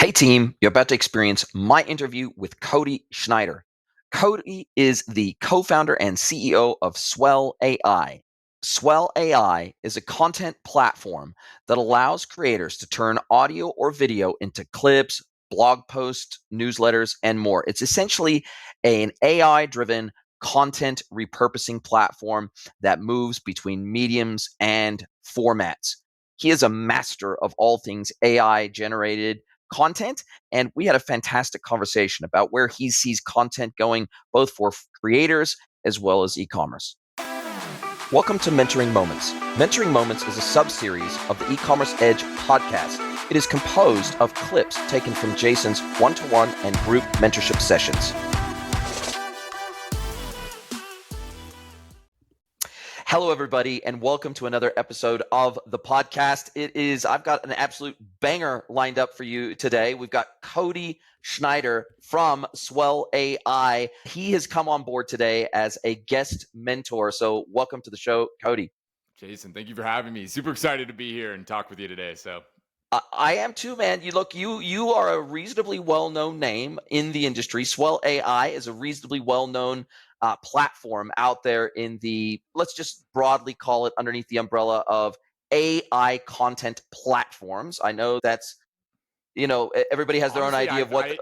Hey team, you're about to experience my interview with Cody SCHNEIDER. Cody is the co-founder and CEO of SwellAI. SwellAI is a content platform that allows creators to turn audio or video into clips, blog posts, newsletters, and more. It's essentially an AI-driven content repurposing platform that moves between mediums and formats. He is a master of all things AI generated content, and we had a fantastic conversation about where he sees content going, both for creators as well as e-commerce. Welcome to Mentoring Moments. Mentoring Moments is a sub-series of the E-commerce Edge podcast. It is composed of clips taken from Jason's one-to-one and group mentorship sessions. Hello, everybody, and welcome to another episode of the podcast. I've got an absolute banger lined up for you today. We've got Cody SCHNEIDER from SwellAI. He has come on board today as a guest mentor. So welcome to the show, Cody. Jason, thank you for having me. Super excited to be here and talk with you today. I am too, man. You are a reasonably well-known name in the industry. SwellAI is a reasonably well-known platform out there in the, let's just broadly call it underneath the umbrella of AI content platforms. I know that's, everybody has their own idea of what.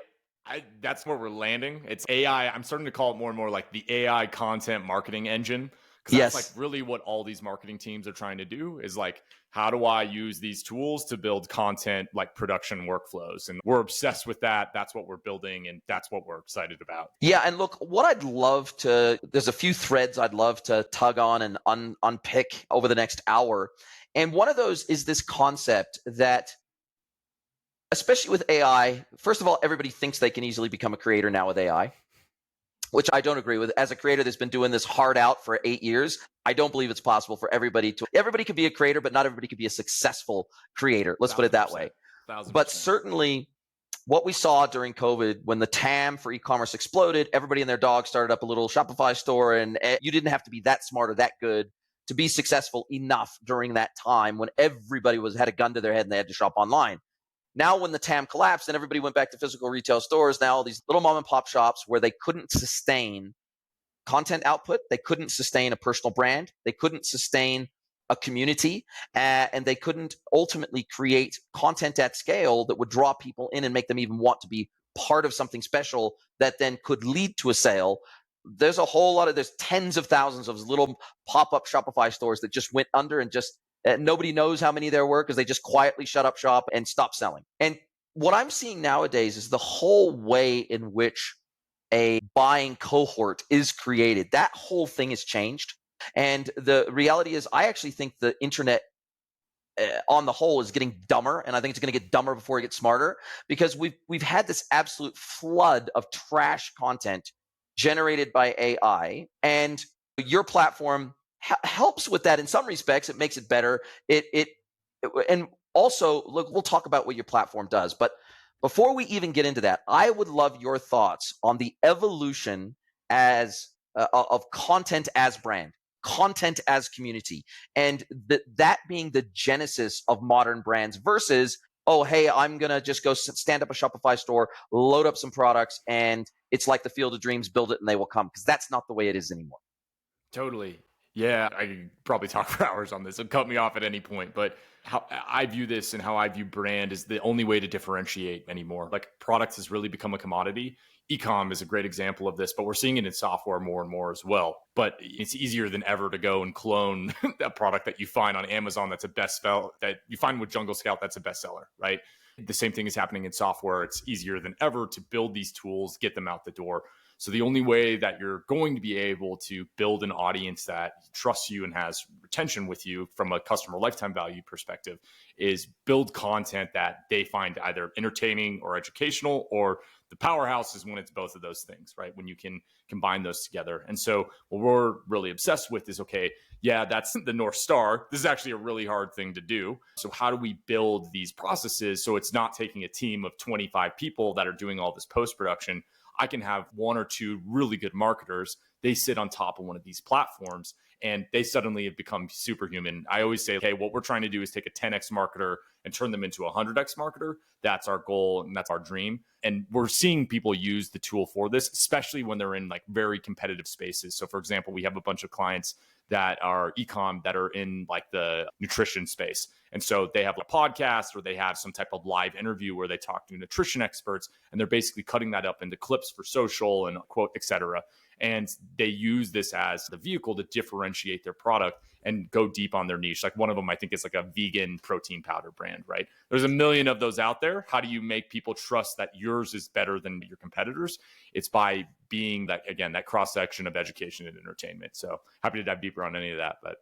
That's where we're landing. It's AI. I'm starting to call it more and more like the AI content marketing engine. Because that's like really what all these marketing teams are trying to do is like, how do I use these tools to build content like production workflows? And we're obsessed with that. That's what we're building. And that's what we're excited about. Yeah. And look, there's a few threads I'd love to tug on and unpick over the next hour. And one of those is this concept that, especially with AI, first of all, everybody thinks they can easily become a creator now with AI, which I don't agree with. As a creator that's been doing this hard out for 8 years, I don't believe it's possible for everybody could be a creator, but not everybody could be a successful creator. Let's put it that way. 1,000%. But certainly what we saw during COVID, when the TAM for e-commerce exploded, everybody and their dog started up a little Shopify store, and you didn't have to be that smart or that good to be successful enough during that time when everybody had a gun to their head and they had to shop online. Now, when the TAM collapsed and everybody went back to physical retail stores, now all these little mom and pop shops where they couldn't sustain content output, they couldn't sustain a personal brand, they couldn't sustain a community, and they couldn't ultimately create content at scale that would draw people in and make them even want to be part of something special that then could lead to a sale. There's tens of thousands of little pop-up Shopify stores that just went under and just nobody knows how many there were because they just quietly shut up shop and stopped selling. And what I'm seeing nowadays is the whole way in which a buying cohort is created. That whole thing has changed. And the reality is, I actually think the internet on the whole is getting dumber, and I think it's going to get dumber before it gets smarter, because we've had this absolute flood of trash content generated by AI, and your platform helps with that in some respects. It makes it better. And also, look, we'll talk about what your platform does, but before we even get into that, I would love your thoughts on the evolution of content as brand, content as community, and that being the genesis of modern brands versus, oh, hey, I'm going to just go stand up a Shopify store, load up some products, and it's like the Field of Dreams, build it and they will come, because that's not the way it is anymore. Totally. Yeah, I could probably talk for hours on this. So cut me off at any point. But how I view this and how I view brand is the only way to differentiate anymore. Like, products has really become a commodity. E-com is a great example of this, but we're seeing it in software more and more as well. But it's easier than ever to go and clone a product that you find on Amazon that's a bestseller, that you find with Jungle Scout that's a bestseller, right? The same thing is happening in software. It's easier than ever to build these tools, get them out the door. So the only way that you're going to be able to build an audience that trusts you and has retention with you from a customer lifetime value perspective is build content that they find either entertaining or educational, or the powerhouse is when it's both of those things, right? When you can combine those together. And so what we're really obsessed with is, okay, yeah, that's the North Star. This is actually a really hard thing to do. So how do we build these processes so it's not taking a team of 25 people that are doing all this post-production? I can have one or two really good marketers they sit on top of one of these platforms and they suddenly have become superhuman. I always say, okay, what we're trying to do is take a 10x marketer and turn them into a 100x marketer. That's our goal and that's our dream. And we're seeing people use the tool for this, especially when they're in like very competitive spaces. So for example, we have a bunch of clients that are ecom that are in like the nutrition space. And so they have a podcast or they have some type of live interview where they talk to nutrition experts, and they're basically cutting that up into clips for social and quote, et cetera. And they use this as the vehicle to differentiate their product and go deep on their niche. Like one of them, I think, is like a vegan protein powder brand, right? There's a million of those out there. How do you make people trust that yours is better than your competitors? It's by being that, again, that cross-section of education and entertainment. So happy to dive deeper on any of that, but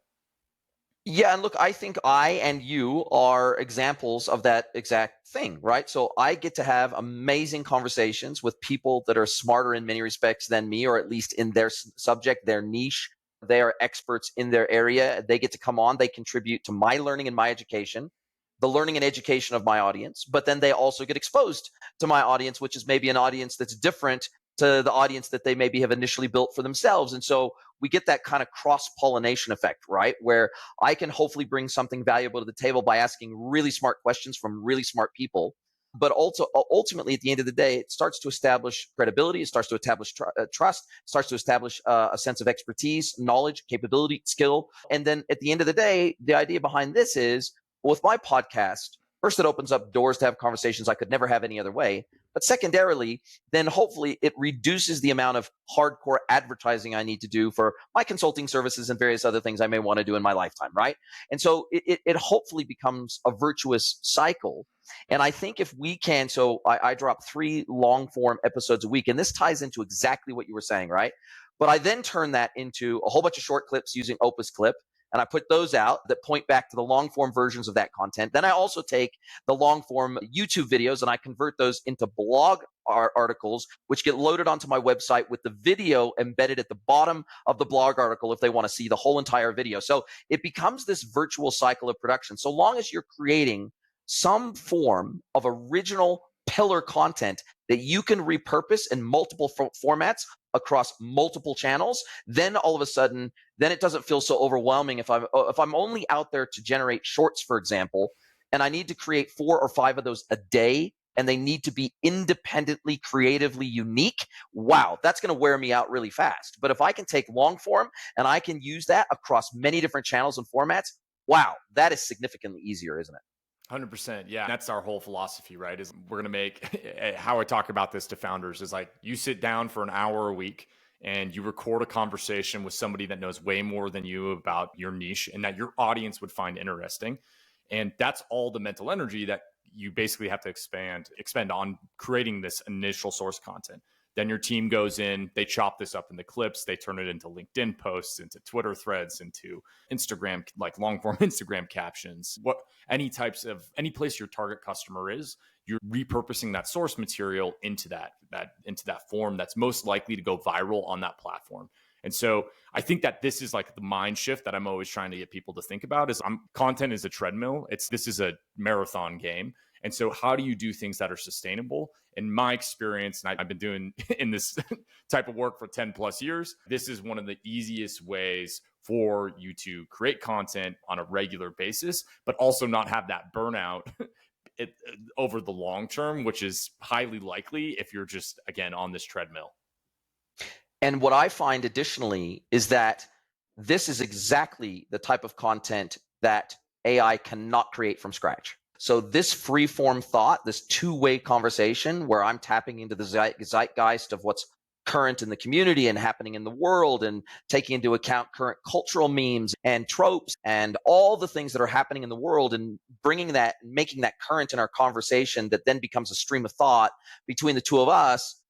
Yeah, and look, I think I and you are examples of that exact thing, right? So I get to have amazing conversations with people that are smarter in many respects than me, or at least in their subject, their niche. They are experts in their area. They get to come on, they contribute to my learning and my education, the learning and education of my audience, but then they also get exposed to my audience, which is maybe an audience that's different to the audience that they maybe have initially built for themselves. And so we get that kind of cross-pollination effect, right? Where I can hopefully bring something valuable to the table by asking really smart questions from really smart people. But also, ultimately, at the end of the day, it starts to establish credibility. It starts to establish trust. It starts to establish a sense of expertise, knowledge, capability, skill. And then at the end of the day, the idea behind this is, well, with my podcast, first, it opens up doors to have conversations I could never have any other way. But secondarily, then hopefully it reduces the amount of hardcore advertising I need to do for my consulting services and various other things I may want to do in my lifetime, right? And so it hopefully becomes a virtuous cycle. And I think if we can, so I drop 3 long form episodes a week, and this ties into exactly what you were saying, right? But I then turn that into a whole bunch of short clips using Opus Clip, and I put those out that point back to the long form versions of that content. Then I also take the long form YouTube videos and I convert those into blog articles, which get loaded onto my website with the video embedded at the bottom of the blog article if they want to see the whole entire video. So it becomes this virtual cycle of production. So long as you're creating some form of original pillar content that you can repurpose in multiple formats across multiple channels, then all of a sudden, then it doesn't feel so overwhelming. If I'm only out there to generate shorts, for example, and I need to create 4 or 5 of those a day, and they need to be independently, creatively unique, wow, that's going to wear me out really fast. But if I can take long form and I can use that across many different channels and formats, wow, that is significantly easier, isn't it? 100%. Yeah. That's our whole philosophy, right? Is we're going to make how I talk about this to founders is like you sit down for an hour a week and you record a conversation with somebody that knows way more than you about your niche and that your audience would find interesting. And that's all the mental energy that you basically have to expend on creating this initial source content. Then your team goes in, they chop this up into clips, they turn it into LinkedIn posts, into Twitter threads, into Instagram, like long form Instagram captions, any place your target customer is, you're repurposing that source material into that form that's most likely to go viral on that platform. And so I think that this is like the mind shift that I'm always trying to get people to think about is content is a treadmill. This is a marathon game. And so how do you do things that are sustainable? In my experience, and I've been doing in this type of work for 10 plus years, this is one of the easiest ways for you to create content on a regular basis, but also not have that burnout over the long term, which is highly likely if you're just, again, on this treadmill. And what I find additionally is that this is exactly the type of content that AI cannot create from scratch. So this free-form thought, this two-way conversation where I'm tapping into the zeitgeist of what's current in the community and happening in the world and taking into account current cultural memes and tropes and all the things that are happening in the world and bringing that, making that current in our conversation that then becomes a stream of thought between the two of us.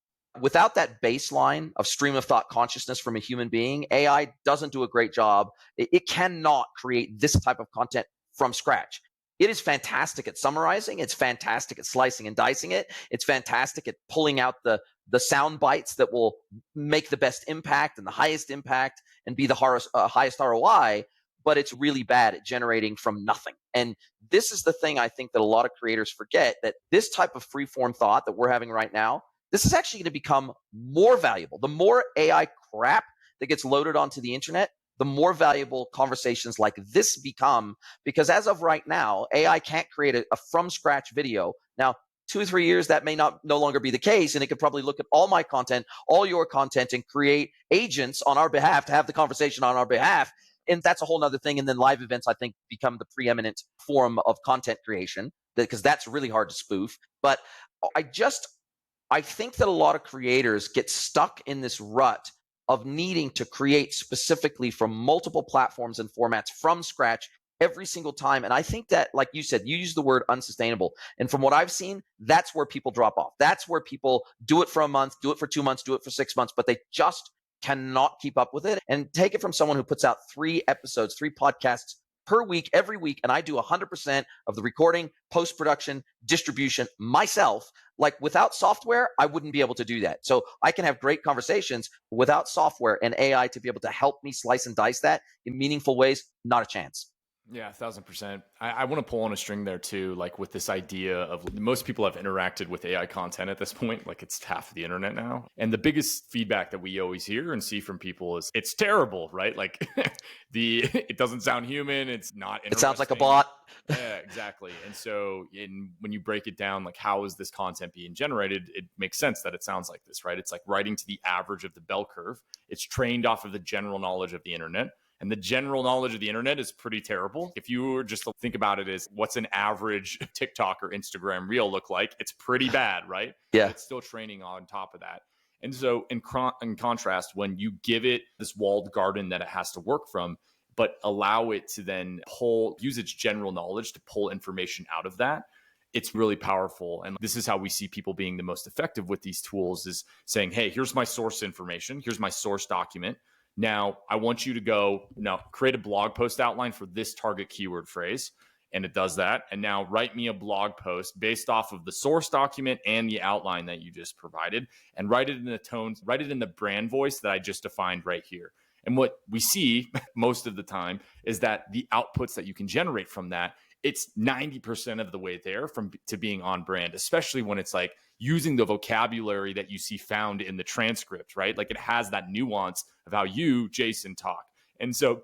Without that baseline of stream of thought consciousness from a human being, AI doesn't do a great job. It cannot create this type of content from scratch. It is fantastic at summarizing. It's fantastic at slicing and dicing it. It's fantastic at pulling out the sound bites that will make the best impact and the highest impact and be the highest ROI, but it's really bad at generating from nothing. And this is the thing I think that a lot of creators forget, that this type of free-form thought that we're having right now, this is actually going to become more valuable. The more AI crap that gets loaded onto the internet, the more valuable conversations like this become, because as of right now, AI can't create a from scratch video. Now, 2 or 3 years, that may no longer be the case, and it could probably look at all my content, all your content, and create agents on our behalf to have the conversation on our behalf. And that's a whole nother thing. And then live events, I think, become the preeminent form of content creation, because that's really hard to spoof. But I think that a lot of creators get stuck in this rut of needing to create specifically from multiple platforms and formats from scratch every single time. And I think that, like you said, you use the word unsustainable. And from what I've seen, that's where people drop off. That's where people do it for a month, do it for 2 months, do it for 6 months, but they just cannot keep up with it. And take it from someone who puts out 3 episodes, 3 podcasts per week, every week, and I do 100% of the recording, post-production, distribution myself. Like, without software, I wouldn't be able to do that. So I can have great conversations without software and AI to be able to help me slice and dice that in meaningful ways. Not a chance. Yeah, 1,000%. I want to pull on a string there too, like with this idea of most people have interacted with AI content at this point, like it's half of the internet now. And the biggest feedback that we always hear and see from people is it's terrible, right? Like it doesn't sound human. It's not interesting. It sounds like a bot. Yeah, exactly. And so when you break it down, like how is this content being generated? It makes sense that it sounds like this, right? It's like writing to the average of the bell curve. It's trained off of the general knowledge of the internet. And the general knowledge of the internet is pretty terrible. If you were just to think about it as what's an average TikTok or Instagram reel look like, it's pretty bad, right? Yeah. But it's still training on top of that. And so in contrast, when you give it this walled garden that it has to work from, but allow it to then use its general knowledge to pull information out of that, it's really powerful. And this is how we see people being the most effective with these tools, is saying, hey, here's my source information. Here's my source document. Now, I want you to create a blog post outline for this target keyword phrase. And it does that. And now write me a blog post based off of the source document and the outline that you just provided, and write it in the tones, write it in the brand voice that I just defined right here. And what we see most of the time is that the outputs that you can generate from that, it's 90% of the way there to being on brand, especially when it's like using the vocabulary that you see found in the transcript, right? Like it has that nuance of how you, Jason, talk. And so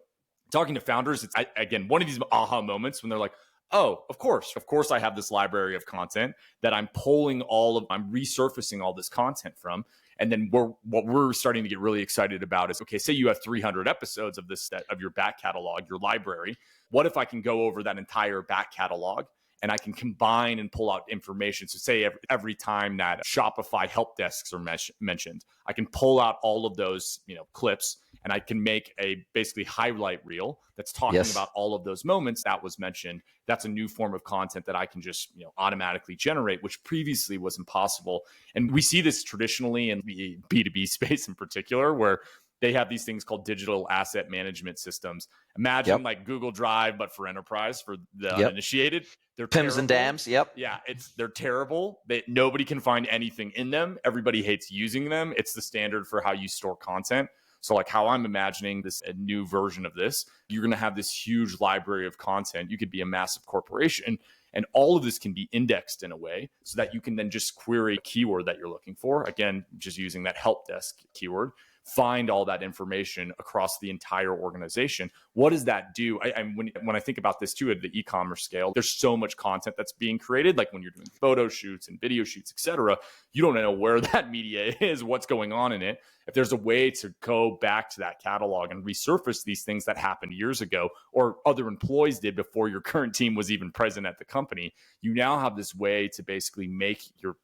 talking to founders, it's again, one of these aha moments when they're like, oh, of course I have this library of content that I'm I'm resurfacing all this content from. And then what we're starting to get really excited about is, okay, say you have 300 episodes of of your back catalog, your library. What if I can go over that entire back catalog and I can combine and pull out information? So say every time that Shopify help desks are mentioned, I can pull out all of those clips, and I can make a basically highlight reel that's talking about all of those moments that was mentioned. That's a new form of content that I can just automatically generate, which previously was impossible. And we see this traditionally in the B2B space in particular, where they have these things called digital asset management systems. Imagine like Google Drive, but for enterprise, for the uninitiated. They're PIMS terrible. and dams. Yep. Yeah, they're terrible. Nobody can find anything in them. Everybody hates using them. It's the standard for how you store content. So like how I'm imagining a new version of this, you're going to have this huge library of content. You could be a massive corporation, and all of this can be indexed in a way so that you can then just query a keyword that you're looking for. Again, just using that help desk keyword, find all that information across the entire organization. What does that do? When I think about this too, at the e-commerce scale, there's so much content that's being created. Like when you're doing photo shoots and video shoots, etc., you don't know where that media is, what's going on in it. If there's a way to go back to that catalog and resurface these things that happened years ago or other employees did before your current team was even present at the company, you now have this way to basically make your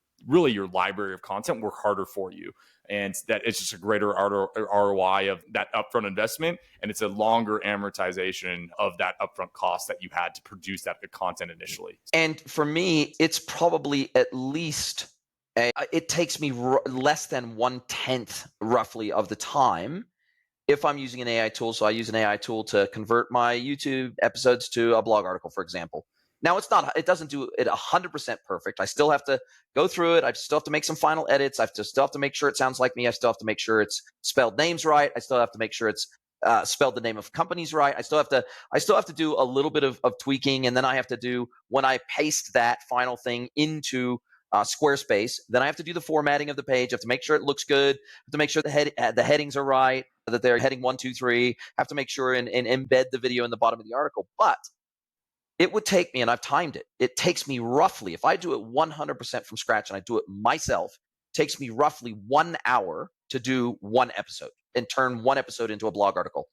library of content work harder for you. And that it's just a greater ROI of that upfront investment. And it's a longer amortization of that upfront cost that you had to produce that content initially. And for me, it's probably at least, it takes me less than 1/10 roughly of the time if I'm using an AI tool. So I use an AI tool to convert my YouTube episodes to a blog article, for example. Now, it doesn't do it 100% perfect. I still have to go through it. I still have to make some final edits. Still have to make sure it sounds like me. I still have to make sure it's spelled names right. I still have to make sure it's spelled the name of companies right. I still have to do a little bit of tweaking. And then I have to do, when I paste that final thing into Squarespace. Then I have to do the formatting of the page. I have to make sure it looks good. I have to make sure the headings are right, that they're heading 1, 2, 3. I have to make sure and embed the video in the bottom of the article. But it would take me, and I've timed it, it takes me roughly, if I do it 100% from scratch and I do it myself, it takes me roughly 1 hour to do one episode and turn one episode into a blog article.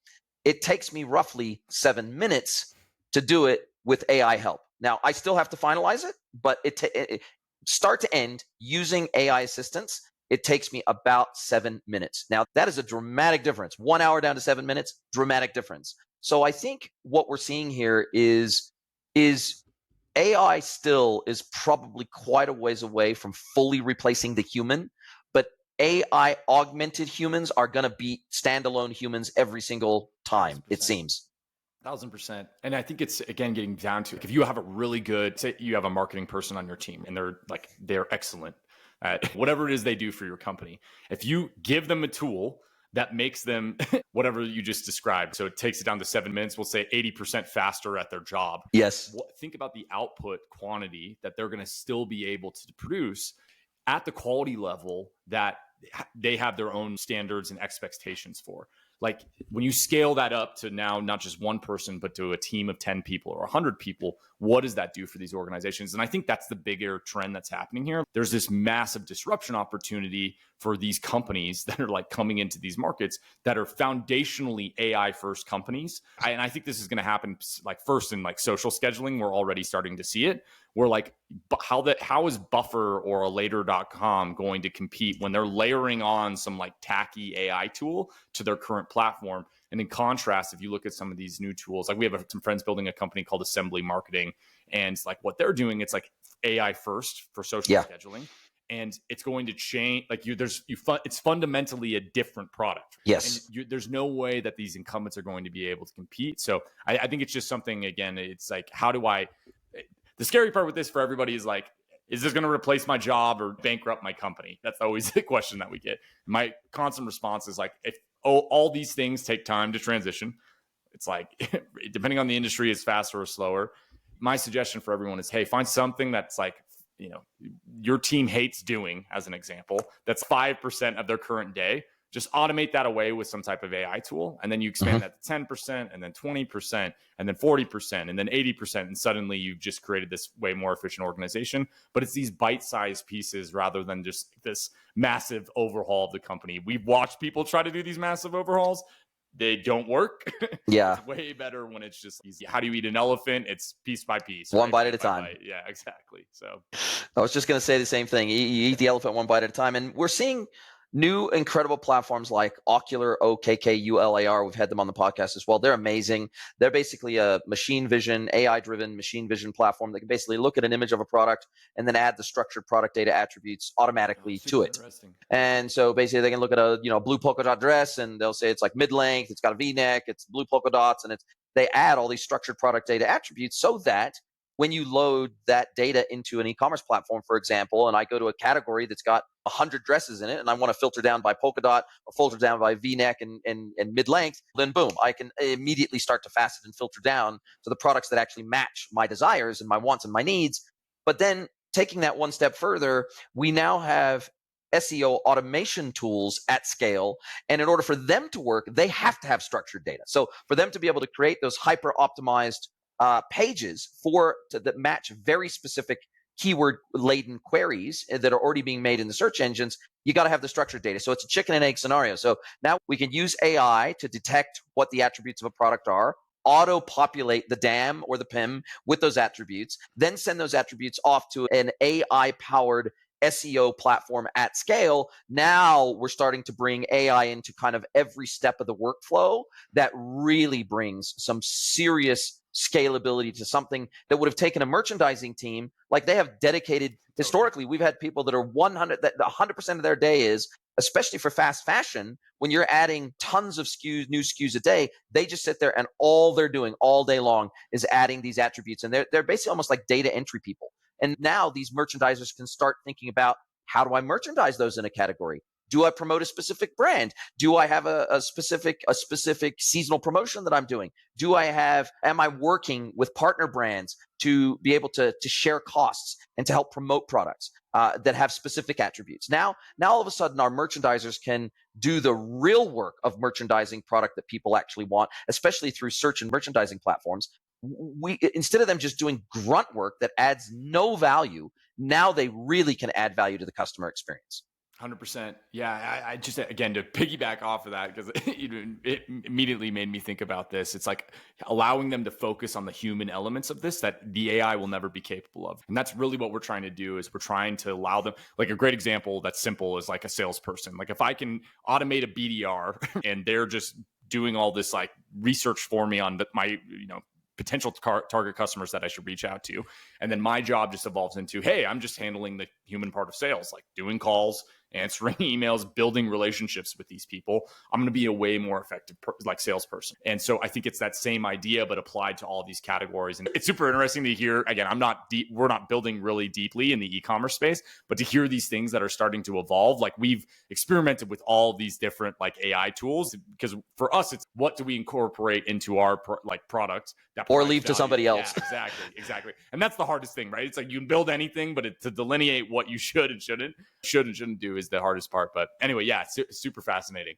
It takes me roughly 7 minutes to do it with AI help. Now, I still have to finalize it, but it start to end using AI assistance, it takes me about 7 minutes. Now, that is a dramatic difference. 1 hour down to 7 minutes, dramatic difference. So I think what we're seeing here is AI still is probably quite a ways away from fully replacing the human, but AI augmented humans are going to beat standalone humans every single time, 100%. it seems. 1000%. And I think it's, again, getting down to, if you have a really good, say you have a marketing person on your team and they're excellent at whatever it is they do for your company. If you give them a tool that makes them whatever you just described, so it takes it down to 7 minutes, we'll say 80% faster at their job. Yes. Think about the output quantity that they're going to still be able to produce at the quality level that they have their own standards and expectations for. Like when you scale that up to now not just one person, but to a team of 10 people or 100 people, what does that do for these organizations? And I think that's the bigger trend that's happening here. There's this massive disruption opportunity for these companies that are like coming into these markets that are foundationally AI first companies. And I think this is going to happen like first in like social scheduling. We're already starting to see it. We're like, how is Buffer or a later.com going to compete when they're layering on some like tacky AI tool to their current platform? And in contrast, if you look at some of these new tools, like we have some friends building a company called Assembly Marketing, and like what they're doing, it's like AI first for social scheduling. And it's going to change. Like it's fundamentally a different product. Yes. And there's no way that these incumbents are going to be able to compete. So I think it's just something, again, it's like, the scary part with this for everybody is like, is this going to replace my job or bankrupt my company? That's always the question that we get. My constant response is like, if all these things take time to transition, it's like, depending on the industry, it's faster or slower. My suggestion for everyone is, hey, find something that's like, your team hates doing, as an example, that's 5% of their current day. Just automate that away with some type of AI tool. And then you expand that to 10% and then 20% and then 40% and then 80%. And suddenly you've just created this way more efficient organization. But it's these bite-sized pieces rather than just this massive overhaul of the company. We've watched people try to do these massive overhauls. They don't work. Yeah. It's way better when it's just easy. How do you eat an elephant? It's piece by piece. One bite at a time. Bite. Yeah, exactly. So I was just going to say the same thing. You eat the elephant one bite at a time. And we're seeing new incredible platforms like Ocular, OKKULAR. We've had them on the podcast as well. They're amazing. They're basically a machine vision, AI-driven machine vision platform that can basically look at an image of a product and then add the structured product data attributes automatically to it. And so basically they can look at a blue polka dot dress and they'll say it's like mid-length, it's got a V-neck, it's blue polka dots, and they add all these structured product data attributes so that when you load that data into an e-commerce platform, for example, and I go to a category that's got 100 dresses in it and I want to filter down by polka dot or filter down by V-neck and mid-length, then boom, I can immediately start to facet and filter down to the products that actually match my desires and my wants and my needs. But then taking that one step further, we now have SEO automation tools at scale. And in order for them to work, they have to have structured data. So for them to be able to create those hyper-optimized pages that match very specific keyword-laden queries that are already being made in the search engines, you got to have the structured data. So it's a chicken and egg scenario. So now we can use AI to detect what the attributes of a product are, auto-populate the DAM or the PIM with those attributes, then send those attributes off to an AI-powered SEO platform at scale. Now we're starting to bring AI into kind of every step of the workflow that really brings some serious scalability to something that would have taken a merchandising team. Like they have dedicated, historically, we've had people that are 100% of their day is, especially for fast fashion, when you're adding tons of new SKUs a day, they just sit there and all they're doing all day long is adding these attributes. And they're basically almost like data entry people. And now these merchandisers can start thinking about, how do I merchandise those in a category? Do I promote a specific brand? Do I have a specific seasonal promotion that I'm doing? Am I working with partner brands to be able to share costs and to help promote products that have specific attributes. Now all of a sudden, our merchandisers can do the real work of merchandising product that people actually want, especially through search and merchandising platforms. Instead of them just doing grunt work that adds no value, now they really can add value to the customer experience. 100%. Yeah, I just, again, to piggyback off of that, because it immediately made me think about this. It's like allowing them to focus on the human elements of this that the AI will never be capable of. And that's really what we're trying to do, is we're trying to allow them, like a great example that's simple is like a salesperson. Like if I can automate a BDR and they're just doing all this like research for me on my, potential target customers that I should reach out to. And then my job just evolves into, hey, I'm just handling the human part of sales, like doing calls, answering emails, building relationships with these people. I'm going to be a way more effective salesperson. And so I think it's that same idea, but applied to all these categories. And it's super interesting to hear, again, we're not building really deeply in the e-commerce space, but to hear these things that are starting to evolve. Like we've experimented with all these different like AI tools, because for us, it's what do we incorporate into our product that or leave to somebody else. Yeah, exactly. And that's the hardest thing, right? It's like you can build anything, but to delineate what you should and shouldn't do is the hardest part. But anyway, yeah, super fascinating.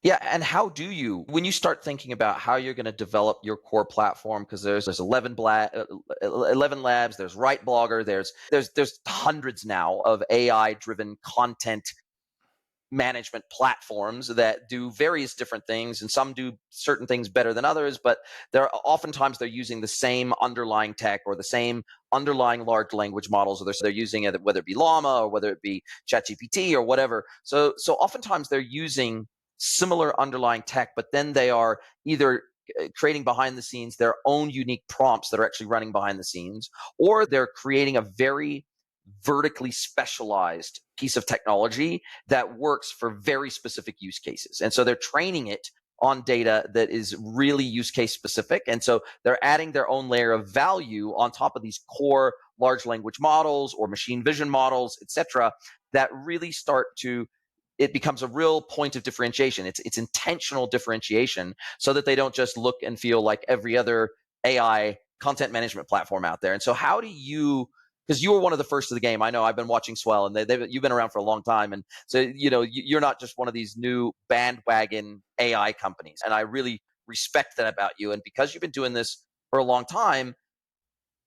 Yeah, and how do you, when you start thinking about how you're going to develop your core platform, because there's 11 labs, there's Right Blogger, there's hundreds now of AI-driven content management platforms that do various different things, and some do certain things better than others, but oftentimes they're using the same underlying tech or the same underlying large language models, or they're using it, whether it be Llama or whether it be ChatGPT or whatever. So oftentimes they're using similar underlying tech, but then they are either creating behind the scenes their own unique prompts that are actually running behind the scenes, or they're creating a very vertically specialized piece of technology that works for very specific use cases. And so they're training it on data that is really use case specific. And so they're adding their own layer of value on top of these core large language models or machine vision models, et cetera, that really it becomes a real point of differentiation. It's intentional differentiation, so that they don't just look and feel like every other AI content management platform out there. And so how do you, because you were one of the first of the game. I know I've been watching Swell, and you've been around for a long time. And so, you're not just one of these new bandwagon AI companies. And I really respect that about you. And because you've been doing this for a long time,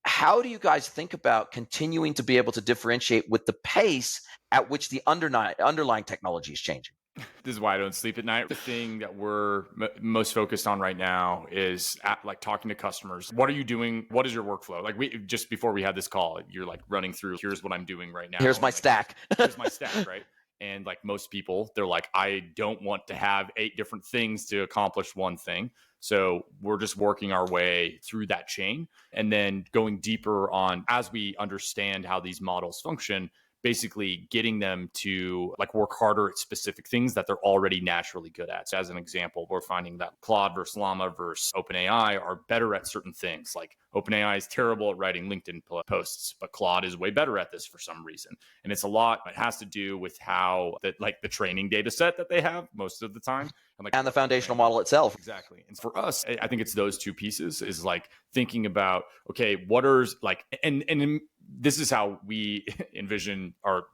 how do you guys think about continuing to be able to differentiate with the pace at which the underlying technology is changing? This is why I don't sleep at night. The thing that we're most focused on right now is talking to customers. What are you doing? What is your workflow? Like just before we had this call, you're like running through, here's what I'm doing right now. Here's my stack. Here's my stack, right? And like most people, they're like, I don't want to have 8 different things to accomplish one thing. So we're just working our way through that chain and then going deeper on, as we understand how these models function, basically getting them to like work harder at specific things that they're already naturally good at. So as an example, we're finding that Claude versus Llama versus OpenAI are better at certain things. Like OpenAI is terrible at writing LinkedIn posts, but Claude is way better at this for some reason. And it has to do with how the training data set that they have most of the time. And the foundational model itself. Exactly. And for us, I think it's those two pieces, is like thinking about, okay, what are like, and this is how we envision our,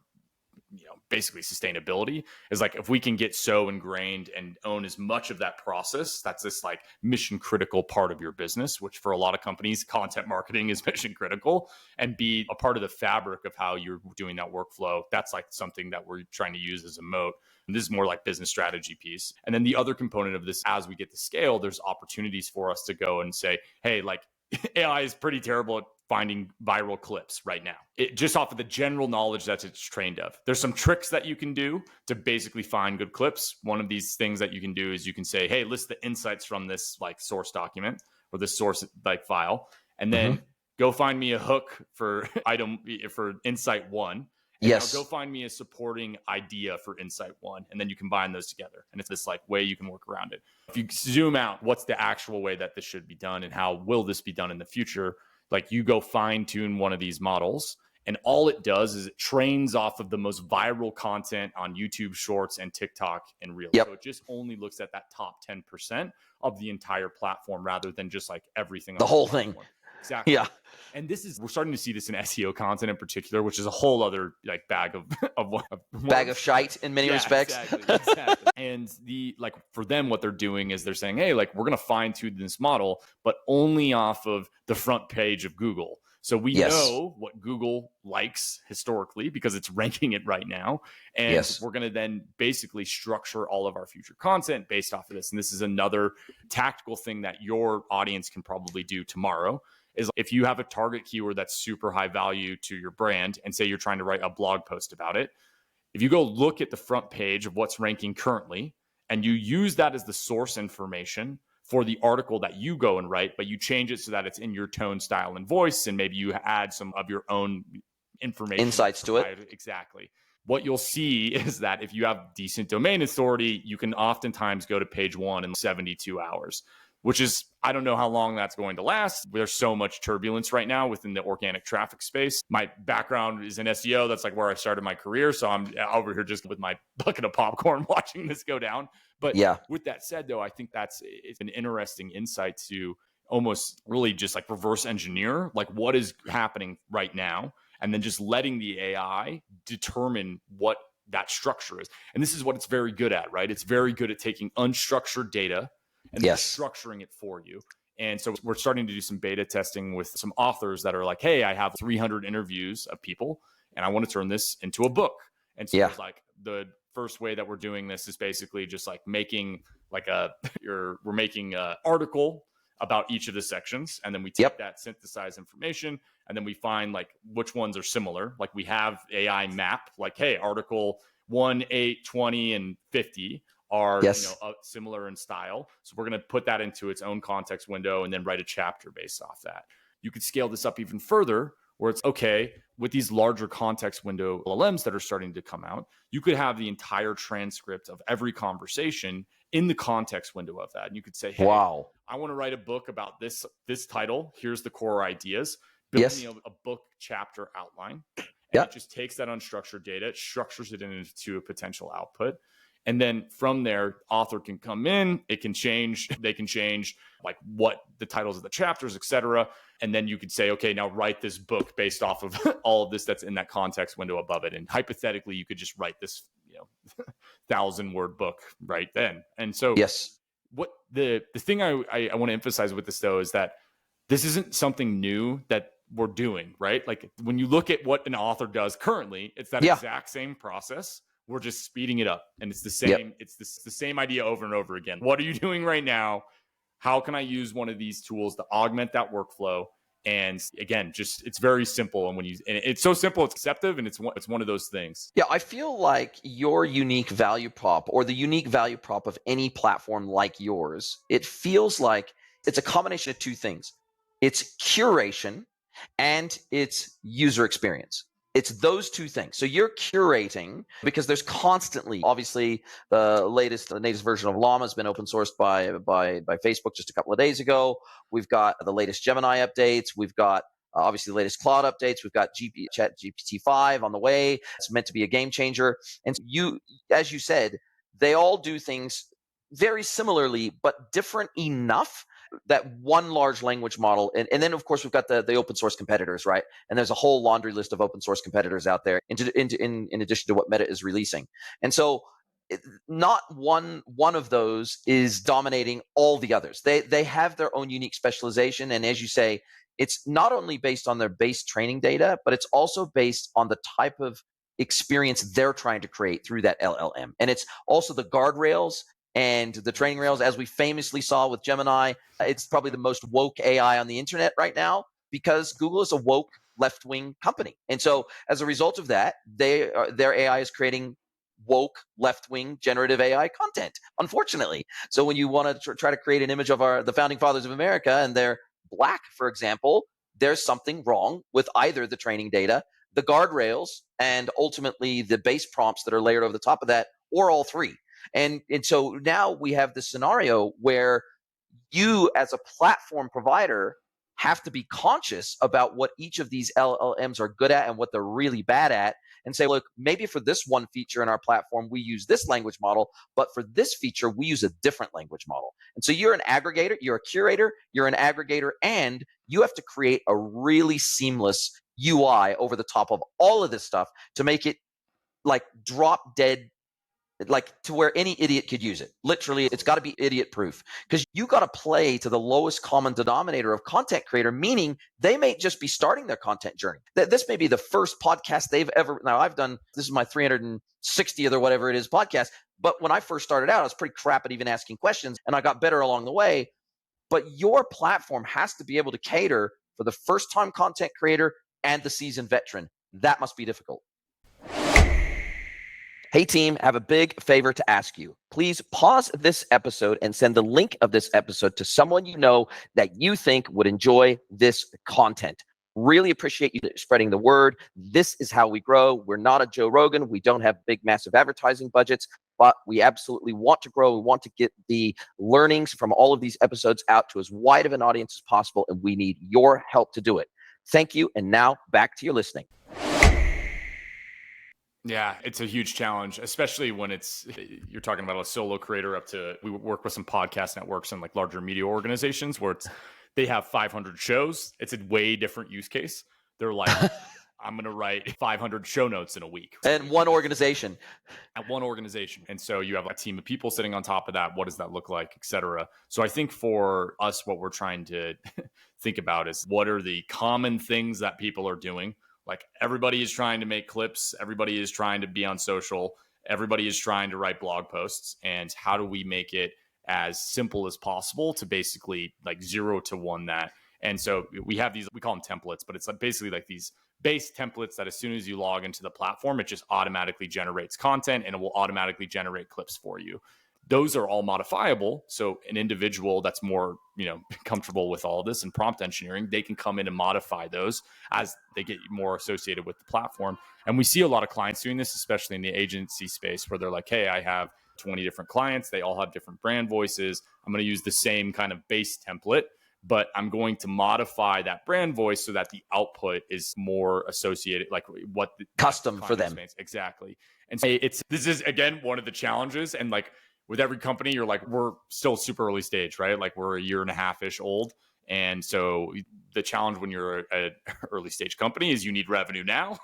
basically sustainability, is like, if we can get so ingrained and own as much of that process, that's this like mission critical part of your business, which for a lot of companies, content marketing is mission critical, and be a part of the fabric of how you're doing that workflow. That's like something that we're trying to use as a moat. And this is more like business strategy piece. And then the other component of this, as we get to scale, there's opportunities for us to go and say, hey, like AI is pretty terrible at finding viral clips right now. Just off of the general knowledge that it's trained of. There's some tricks that you can do to basically find good clips. One of these things that you can do is you can say, hey, list the insights from this like source document or this source like file, and then go find me a hook for insight 1. And yes. Now go find me a supporting idea for insight 1, and then you combine those together. And it's this like way you can work around it. If you zoom out, what's the actual way that this should be done, and how will this be done in the future? Like you go fine tune one of these models, and all it does is it trains off of the most viral content on YouTube Shorts and TikTok and Reels. Yep. So it just only looks at that top 10% of the entire platform, rather than just like everything. The whole thing. Exactly. Yeah. And we're starting to see this in SEO content in particular, which is a whole other like bag of Bag of worms. shite in many respects. Exactly. And for them, what they're doing is they're saying, hey, like we're going to fine tune this model, but only off of the front page of Google. So we know what Google likes historically because it's ranking it right now. And we're going to then basically structure all of our future content based off of this. And this is another tactical thing that your audience can probably do tomorrow. Is if you have a target keyword that's super high value to your brand and say you're trying to write a blog post about it, if you go look at the front page of what's ranking currently and you use that as the source information for the article that you go and write, but you change it so that it's in your tone, style, and voice, and maybe you add some of your own information. Insights to it. Exactly. What you'll see is that if you have decent domain authority, you can oftentimes go to page 1 in 72 hours. Which is, I don't know how long that's going to last. There's so much turbulence right now within the organic traffic space. My background is in SEO. That's like where I started my career. So I'm over here just with my bucket of popcorn watching this go down. But with that said, though, I think it's an interesting insight to almost really just like reverse engineer like what is happening right now. And then just letting the AI determine what that structure is. And this is what it's very good at, right? It's very good at taking unstructured data and then structuring it for you. And so we're starting to do some beta testing with some authors that are like, hey, I have 300 interviews of people and I want to turn this into a book. And so it's like the first way that we're doing this is basically just like making like we're making an article about each of the sections. And then we take that synthesized information and then we find like which ones are similar. Like we have AI map, like, hey, article 1, 8, 20, and 50 are similar in style. So we're going to put that into its own context window and then write a chapter based off that. You could scale this up even further where it's okay with these larger context window LLMs that are starting to come out. You could have the entire transcript of every conversation in the context window of that. And you could say, hey, I want to write a book about this title. Here's the core ideas. Build me a book chapter outline. And it just takes that unstructured data, structures it into a potential output. And then from there, author can come in, they can change like what the titles of the chapters, et cetera. And then you could say, okay, now write this book based off of all of this that's in that context window above it. And hypothetically, you could just write this, 1,000-word book right then. And so what the thing I want to emphasize with this though, is that this isn't something new that we're doing, right? Like when you look at what an author does currently, it's that exact same process. We're just speeding it up. And it's the same, it's the same idea over and over again. What are you doing right now? How can I use one of these tools to augment that workflow? And again, just it's very simple. And it's so simple, it's deceptive, and it's one of those things. Yeah, I feel like your unique value prop or the unique value prop of any platform like yours, it feels like it's a combination of two things. It's curation and it's user experience. It's those two things. So you're curating because there's constantly, obviously, the latest version of Llama has been open sourced by Facebook just a couple of days ago. We've got the latest Gemini updates. We've got obviously the latest Claude updates. We've got Chat GPT-5 on the way. It's meant to be a game changer. And you, as you said, they all do things very similarly, but different enough that one large language model, and then of course we've got the open source competitors, right? And there's a whole laundry list of open source competitors out there, in addition to what Meta is releasing. And so, not one of those is dominating all the others. They have their own unique specialization, and as you say, it's not only based on their base training data, but it's also based on the type of experience they're trying to create through that LLM, and it's also the guardrails and the training rails, as we famously saw with Gemini. It's probably the most woke AI on the internet right now because Google is a woke left-wing company. And so as a result of that, their AI is creating woke left-wing generative AI content, unfortunately. So when you want to try to create an image of the founding fathers of America and they're Black, for example, there's something wrong with either the training data, the guardrails, and ultimately the base prompts that are layered over the top of that, or all three. And so now we have this scenario where you as a platform provider have to be conscious about what each of these LLMs are good at and what they're really bad at. and say, look, maybe for this one feature in our platform, we use this language model, but for this feature, we use a different language model. And so you're an aggregator, you're a curator, you're an aggregator, and you have to create a really seamless UI over the top of all of this stuff to make it like drop dead, like to where any idiot could use it. Literally, it's got to be idiot proof, because you got to play to the lowest common denominator of content creator, meaning they may just be starting their content journey. This may be the first podcast they've ever, now I've done, this is my 360th or whatever it is podcast. But when I first started out, I was pretty crap at even asking questions, and I got better along the way. But your platform has to be able to cater for the first time content creator and the seasoned veteran. That must be difficult. Hey team, I have a big favor to ask you. Please pause this episode and send the link of this episode to someone you know that you think would enjoy this content. Really appreciate you spreading the word. This is how we grow. We're not a Joe Rogan. We don't have big, massive advertising budgets, but we absolutely want to grow. We want to get the learnings from all of these episodes out to as wide of an audience as possible, and we need your help to do it. Thank you, and now back to your listening. Yeah, it's a huge challenge, especially when you're talking about a solo creator up to, we work with some podcast networks and like larger media organizations where they have 500 shows. It's a way different use case. They're like, I'm going to write 500 show notes in a week. And one organization. At one organization. And so you have a team of people sitting on top of that. What does that look like, et cetera? So I think for us, what we're trying to think about is what are the common things that people are doing? Like everybody is trying to make clips. Everybody is trying to be on social. Everybody is trying to write blog posts. And how do we make it as simple as possible to basically like 0 to 1 that? And so we have these, we call them templates, but it's like basically like these base templates that as soon as you log into the platform, it just automatically generates content and it will automatically generate clips for you. Those are all modifiable. So an individual that's more, comfortable with all of this and prompt engineering, they can come in and modify those as they get more associated with the platform. And we see a lot of clients doing this, especially in the agency space, where they're like, hey, I have 20 different clients. They all have different brand voices. I'm going to use the same kind of base template, but I'm going to modify that brand voice so that the output is more associated, like what the custom for them. Exactly. And so this is, again, one of the challenges. And like, with every company, you're like, we're still super early stage, right? Like we're a year and a half-ish old. And so the challenge when you're an early stage company is you need revenue now,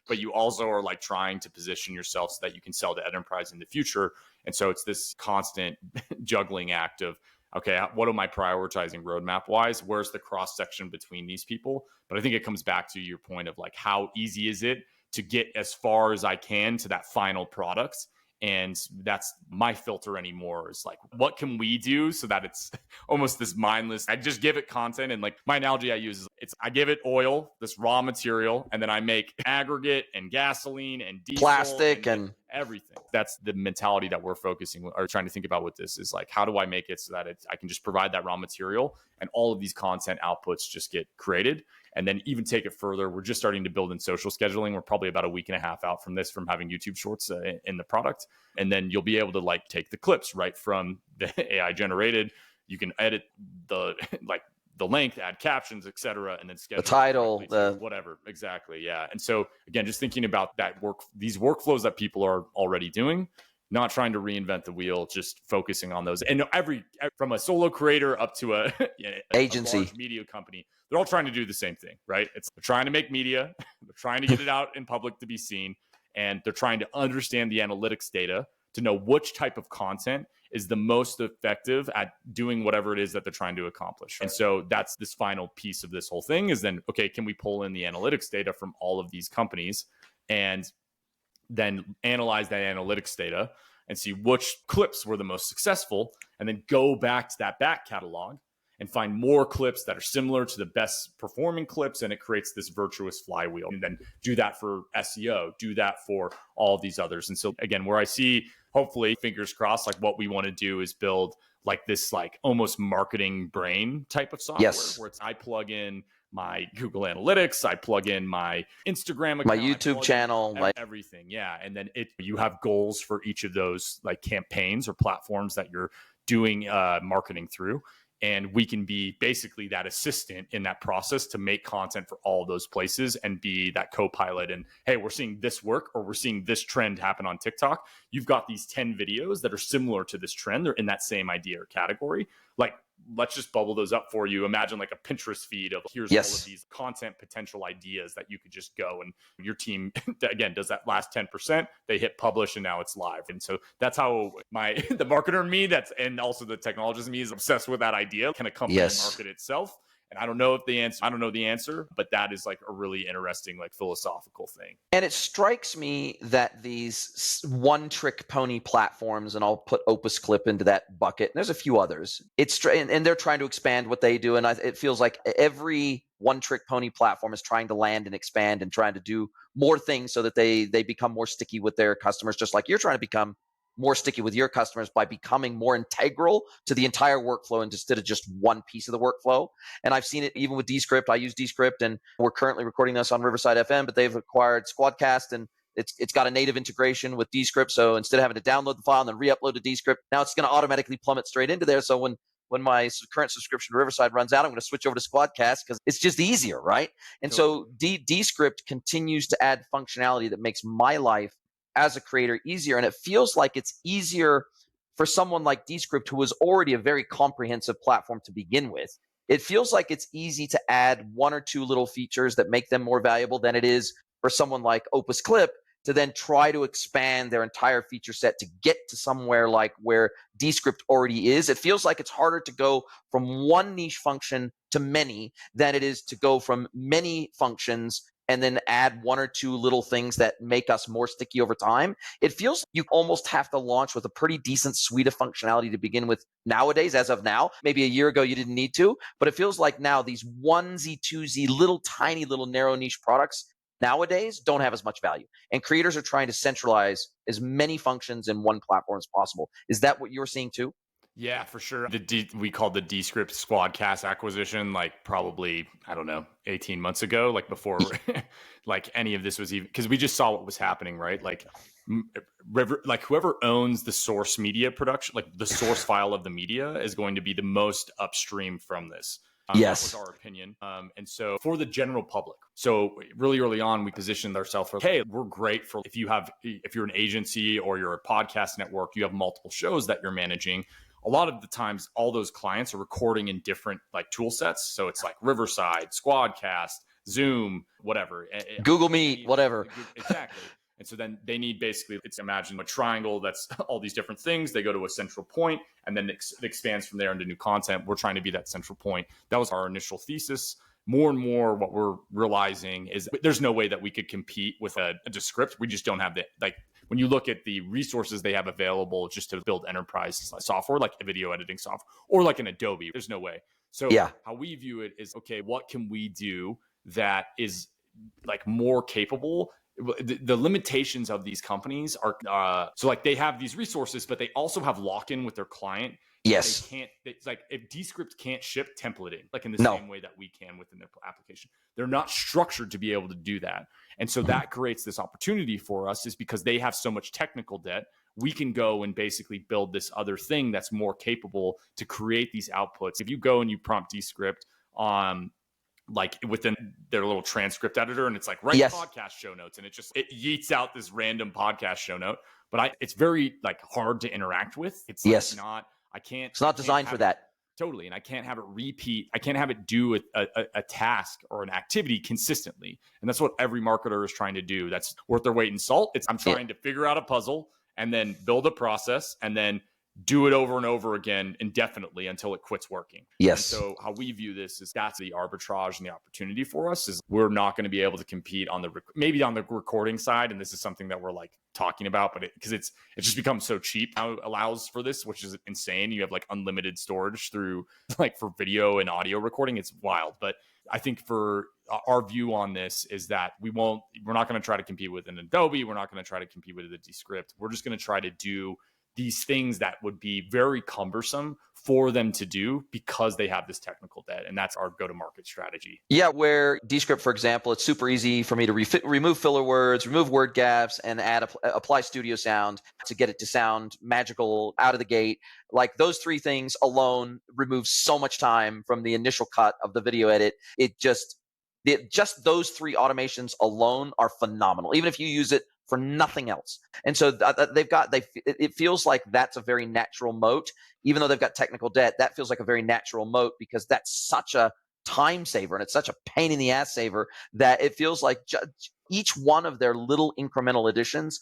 but you also are like trying to position yourself so that you can sell to enterprise in the future. And so it's this constant juggling act of, okay, what am I prioritizing roadmap wise? Where's the cross section between these people? But I think it comes back to your point of like, how easy is it to get as far as I can to that final product? And that's my filter anymore, is like, what can we do so that it's almost this mindless, I just give it content. And like my analogy I use is I give it oil, this raw material, and then I make aggregate and gasoline and diesel, plastic and everything. That's the mentality that we're focusing or trying to think about with this, is like, how do I make it so that I can just provide that raw material and all of these content outputs just get created? And then even take it further, we're just starting to build in social scheduling. We're probably about a week and a half out from this, from having YouTube Shorts in the product. And then you'll be able to like take the clips right from the AI generated. You can edit the length, add captions, et cetera, and then schedule the title, whatever. Exactly. Yeah. And so again, just thinking about that these workflows that people are already doing, not trying to reinvent the wheel, just focusing on those. And from a solo creator up to a agency, a large media company, they're all trying to do the same thing, right? They're trying to make media, they're trying to get it out in public to be seen, and they're trying to understand the analytics data to know which type of content is the most effective at doing whatever it is that they're trying to accomplish. And so that's this final piece of this whole thing is then, okay, can we pull in the analytics data from all of these companies and then analyze that analytics data and see which clips were the most successful, and then go back to that back catalog and find more clips that are similar to the best performing clips. And it creates this virtuous flywheel. And then do that for SEO, do that for all of these others. And so again, where I see, hopefully, fingers crossed, like what we want to do is build like this, like almost marketing brain type of software. Yes. Where I plug in my Google Analytics, I plug in my Instagram account, my YouTube channel, everything. Yeah. And then you have goals for each of those like campaigns or platforms that you're doing marketing through. And we can be basically that assistant in that process to make content for all those places and be that co-pilot. And hey, we're seeing this work, or we're seeing this trend happen on TikTok. You've got these 10 videos that are similar to this trend. They're in that same idea or category. Like, let's just bubble those up for you. Imagine like a Pinterest feed of here's all of these content potential ideas that you could just go, and your team, again, does that last 10%. They hit publish and now it's live. And so that's how the marketer in me, and also the technologist in me is obsessed with that idea. Can a company market itself? And I don't know the answer, but that is like a really interesting, like philosophical thing. And it strikes me that these one-trick pony platforms, and I'll put Opus Clip into that bucket, and there's a few others, and they're trying to expand what they do. And it feels like every one-trick pony platform is trying to land and expand and trying to do more things so that they become more sticky with their customers, just like you're trying to become more sticky with your customers by becoming more integral to the entire workflow instead of just one piece of the workflow. And I've seen it even with Descript. I use Descript, and we're currently recording this on Riverside FM, but they've acquired Squadcast, and it's got a native integration with Descript. So instead of having to download the file and then re-upload to Descript, now it's going to automatically plummet straight into there. So when my current subscription to Riverside runs out, I'm going to switch over to Squadcast because it's just easier, right? And so Descript continues to add functionality that makes my life as a creator easier. And it feels like it's easier for someone like Descript, who was already a very comprehensive platform to begin with. It feels like it's easy to add one or two little features that make them more valuable than it is for someone like Opus Clip to then try to expand their entire feature set to get to somewhere like where Descript already is. It feels like it's harder to go from one niche function to many than it is to go from many functions and then add one or two little things that make us more sticky over time. It feels you almost have to launch with a pretty decent suite of functionality to begin with nowadays, as of now. Maybe a year ago you didn't need to, but it feels like now these onesie, twosie, little tiny little narrow niche products nowadays don't have as much value. And creators are trying to centralize as many functions in one platform as possible. Is that what you're seeing too? Yeah, for sure. We called the Descript Squadcast acquisition like probably, I don't know, 18 months ago, like before like any of this was even, because we just saw what was happening, right? Like whoever owns the source media production, like the source file of the media, is going to be the most upstream from this. Yes. That was our opinion. And so for the general public, so really early on, we positioned ourselves for, hey, we're great for if you're an agency or you're a podcast network, you have multiple shows that you're managing. A lot of the times, all those clients are recording in different like tool sets. So it's like Riverside, Squadcast, Zoom, whatever. Google Meet, whatever. Exactly. And so then they need basically, it's imagine a triangle that's all these different things. They go to a central point and then it expands from there into new content. We're trying to be that central point. That was our initial thesis. More and more what we're realizing is there's no way that we could compete with a Descript. We just don't have the, like, when you look at the resources they have available just to build enterprise software, like a video editing software or like an Adobe, there's no way. So how we view it is, okay, what can we do that is like more capable? The limitations of these companies are so like they have these resources, but they also have lock-in with their client. Yes. They can't, it's like if Descript can't ship templating, like in the same way that we can within their application, they're not structured to be able to do that. And so that creates this opportunity for us, is because they have so much technical debt. We can go and basically build this other thing that's more capable to create these outputs. If you go and you prompt Descript on like within their little transcript editor, and it's like write podcast show notes, and it yeets out this random podcast show note. But it's very like hard to interact with. It's like it's not designed for that. Totally. And I can't have it repeat. I can't have it do a task or an activity consistently. And that's what every marketer is trying to do. That's worth their weight in salt. I'm trying to figure out a puzzle and then build a process and then do it over and over again indefinitely until it quits working. Yes. And so how we view this is that's the arbitrage and the opportunity for us is we're not going to be able to compete on maybe on the recording side. And this is something that we're like talking about, but because it's just become so cheap now, it allows for this, which is insane. You have like unlimited storage through like for video and audio recording. It's wild. But I think for our view on this is that we're not going to try to compete with an Adobe. We're not going to try to compete with a Descript. We're just going to try to do these things that would be very cumbersome for them to do because they have this technical debt. And that's our go-to-market strategy. Yeah, where Descript, for example, it's super easy for me to remove filler words, remove word gaps, and apply studio sound to get it to sound magical out of the gate. Like those three things alone remove so much time from the initial cut of the video edit. Just those three automations alone are phenomenal, even if you use it for nothing else. And so it feels like that's a very natural moat. Even though they've got technical debt, that feels like a very natural moat because that's such a time saver and it's such a pain in the ass saver that it feels like each one of their little incremental additions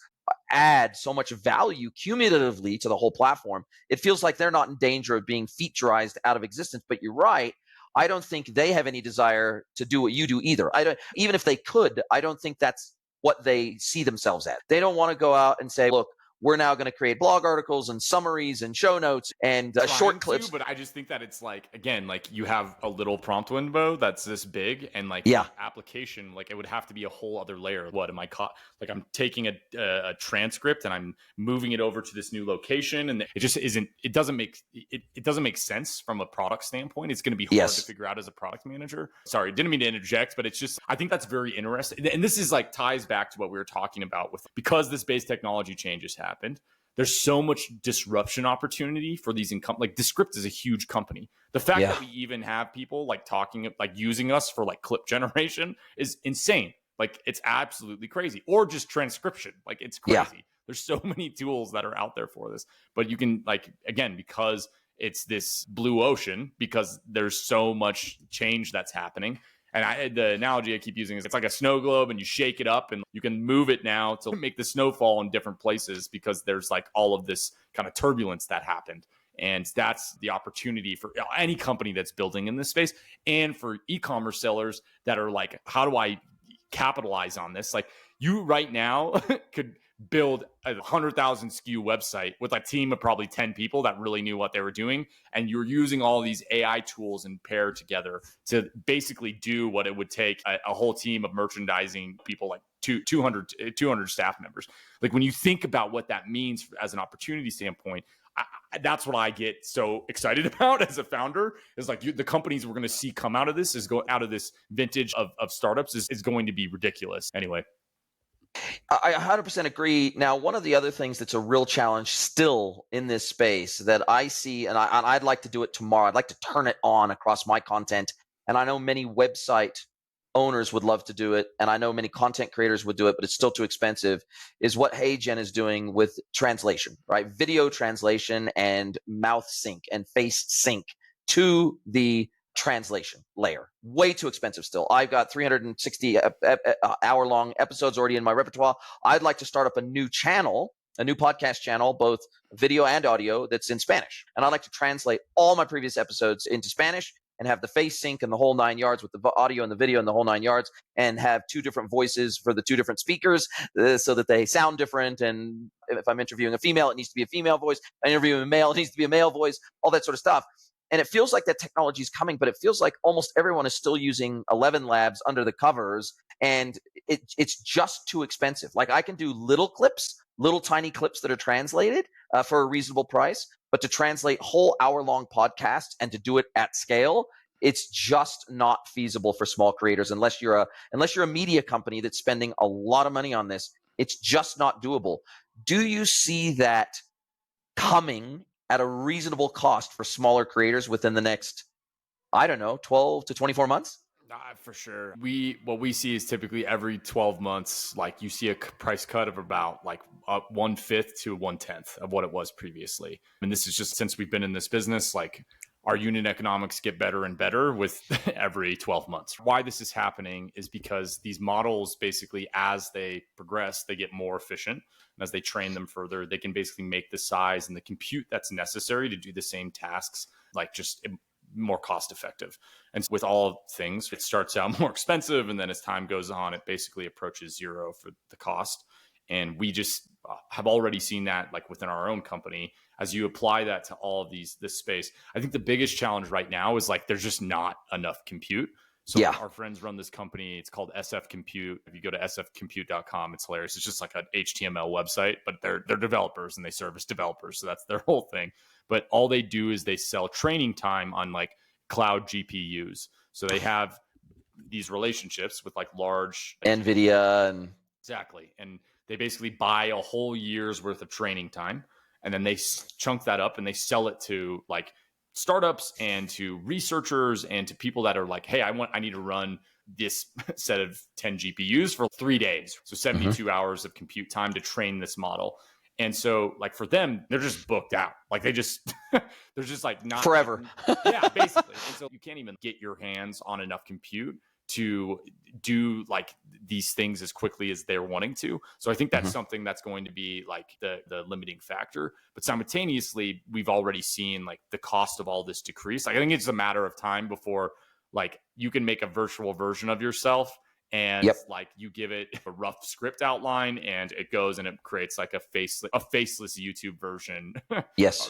add so much value cumulatively to the whole platform. It feels like they're not in danger of being featureized out of existence. But you're right. I don't think they have any desire to do what you do either. Even if they could, I don't think that's what they see themselves at. They don't want to go out and say, look, we're now going to create blog articles and summaries and show notes and short clips. But I just think that it's like, again, like you have a little prompt window that's this big, and like the application, like it would have to be a whole other layer. What am I like I'm taking a transcript and I'm moving it over to this new location, and it just isn't. It doesn't make sense from a product standpoint. It's going to be hard to figure out as a product manager. Sorry, didn't mean to interject, but it's just, I think that's very interesting, and this is like ties back to what we were talking about with, because this base technology changes happened. There's so much disruption opportunity for these like Descript is a huge company. The fact that we even have people like talking, like using us for like clip generation is insane. Like it's absolutely crazy. Or just transcription. Like it's crazy. Yeah. There's so many tools that are out there for this, but you can, like, again, because it's this blue ocean, because there's so much change that's happening. And the analogy I keep using is it's like a snow globe, and you shake it up and you can move it now to make the snow fall in different places because there's like all of this kind of turbulence that happened. And that's the opportunity for any company that's building in this space, and for e-commerce sellers that are like, how do I capitalize on this? Like, you right now could build a 100,000 SKU website with a team of probably 10 people that really knew what they were doing. And you're using all these AI tools and pair together to basically do what it would take a whole team of merchandising people, like 200 staff members. Like, when you think about what that means as an opportunity standpoint, that's what I get so excited about as a founder, is like the companies we're going to see come out of this, out of this vintage of startups is going to be ridiculous. Anyway. I 100% agree. Now, one of the other things that's a real challenge still in this space that I see, and I'd like to do it tomorrow, I'd like to turn it on across my content. And I know many website owners would love to do it, and I know many content creators would do it, but it's still too expensive, is what HeyGen is doing with translation, right? Video translation and mouth sync and face sync to the translation layer. Way too expensive still. I've got 360 hour-long episodes already in my repertoire. I'd like to start up a new channel, a new podcast channel, both video and audio, that's in Spanish. And I'd like to translate all my previous episodes into Spanish and have the face sync and the whole 9 yards with the audio and the video and the whole 9 yards, and have two different voices for the two different speakers so that they sound different. And if I'm interviewing a female, it needs to be a female voice. If I'm interviewing a male, it needs to be a male voice, all that sort of stuff. And it feels like that technology is coming, but it feels like almost everyone is still using 11 Labs under the covers, and it's just too expensive. Like, I can do little tiny clips that are translated for a reasonable price, but to translate whole hour-long podcasts and to do it at scale, it's just not feasible for small creators unless you're a media company that's spending a lot of money on this. It's just not doable. Do you see that coming at a reasonable cost for smaller creators within the next, 12 to 24 months? For sure. What we see is typically every 12 months, like, you see a price cut of about like 1/5 to 1/10 of what it was previously. And this is just since we've been in this business, like, our unit economics get better and better with every 12 months. Why this is happening is because these models, basically, as they progress, they get more efficient. And as they train them further, they can basically make the size and the compute that's necessary to do the same tasks, like, just more cost effective. And with all things, it starts out more expensive, and then as time goes on, it basically approaches zero for the cost. And we just have already seen that, like, within our own company. As you apply that to all of this space, I think the biggest challenge right now is, like, there's just not enough compute So Yeah. our friends run this company. It's called SF Compute. If you go to sfcompute.com, it's hilarious. It's just like an HTML website, but they're developers and they service developers. So that's their whole thing. But all they do is they sell training time on like cloud GPUs. So they have these relationships with like large NVIDIA and exactly. And they basically buy a whole year's worth of training time, and then they chunk that up and they sell it to like startups and to researchers and to people that are like, hey, I need to run this set of 10 GPUs for 3 days. So 72 hours of compute time to train this model. And so like for them, they're just booked out. Like they're just like not forever. yeah, basically. And so you can't even get your hands on enough compute to do like these things as quickly as they're wanting to. So I think that's something that's going to be like the limiting factor. But simultaneously, we've already seen like the cost of all this decrease. Like I think it's a matter of time before like you can make a virtual version of yourself and like you give it a rough script outline and it goes and it creates like a faceless YouTube version of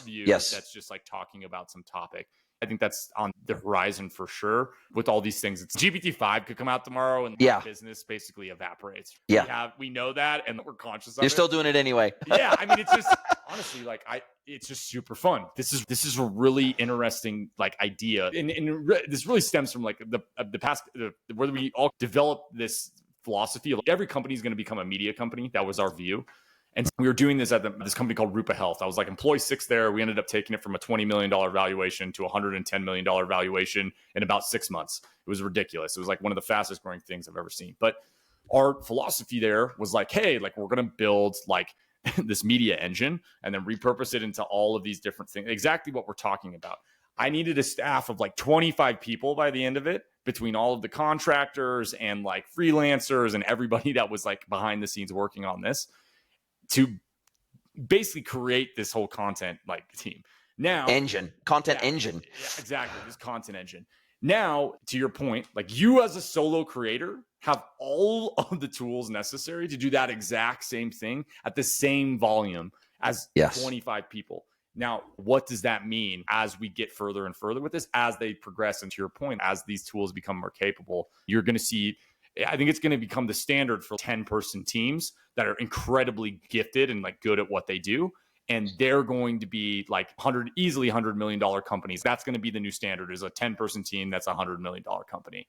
you that's just like talking about some topic. I think that's on the horizon for sure. With all these things, it's GPT-5 could come out tomorrow and my business basically evaporates. We know that and we're conscious of it. You're still doing it anyway. Yeah, I mean, it's just honestly like it's just super fun. This is a really interesting like idea, and this really stems from like the past where we all developed this philosophy. Like every company is going to become a media company. That was our view. And we were doing this at this company called Rupa Health. I was like employee 6 there. We ended up taking it from a $20 million valuation to a $110 million valuation in about 6 months. It was ridiculous. It was like one of the fastest growing things I've ever seen. But our philosophy there was like, hey, like we're going to build like this media engine and then repurpose it into all of these different things. Exactly what we're talking about. I needed a staff of like 25 people by the end of it, between all of the contractors and like freelancers and everybody that was like behind the scenes working on this, to basically create this whole content like team. Now content engine. Yeah, exactly. This content engine. Now, to your point, like you as a solo creator have all of the tools necessary to do that exact same thing at the same volume as 25 people. Now, what does that mean as we get further and further with this, as they progress? And to your point, as these tools become more capable, you're going to see, I think it's going to become the standard for 10-person teams that are incredibly gifted and like good at what they do. And they're going to be like easily $100 million companies. That's going to be the new standard, is a 10-person team that's a $100 million company.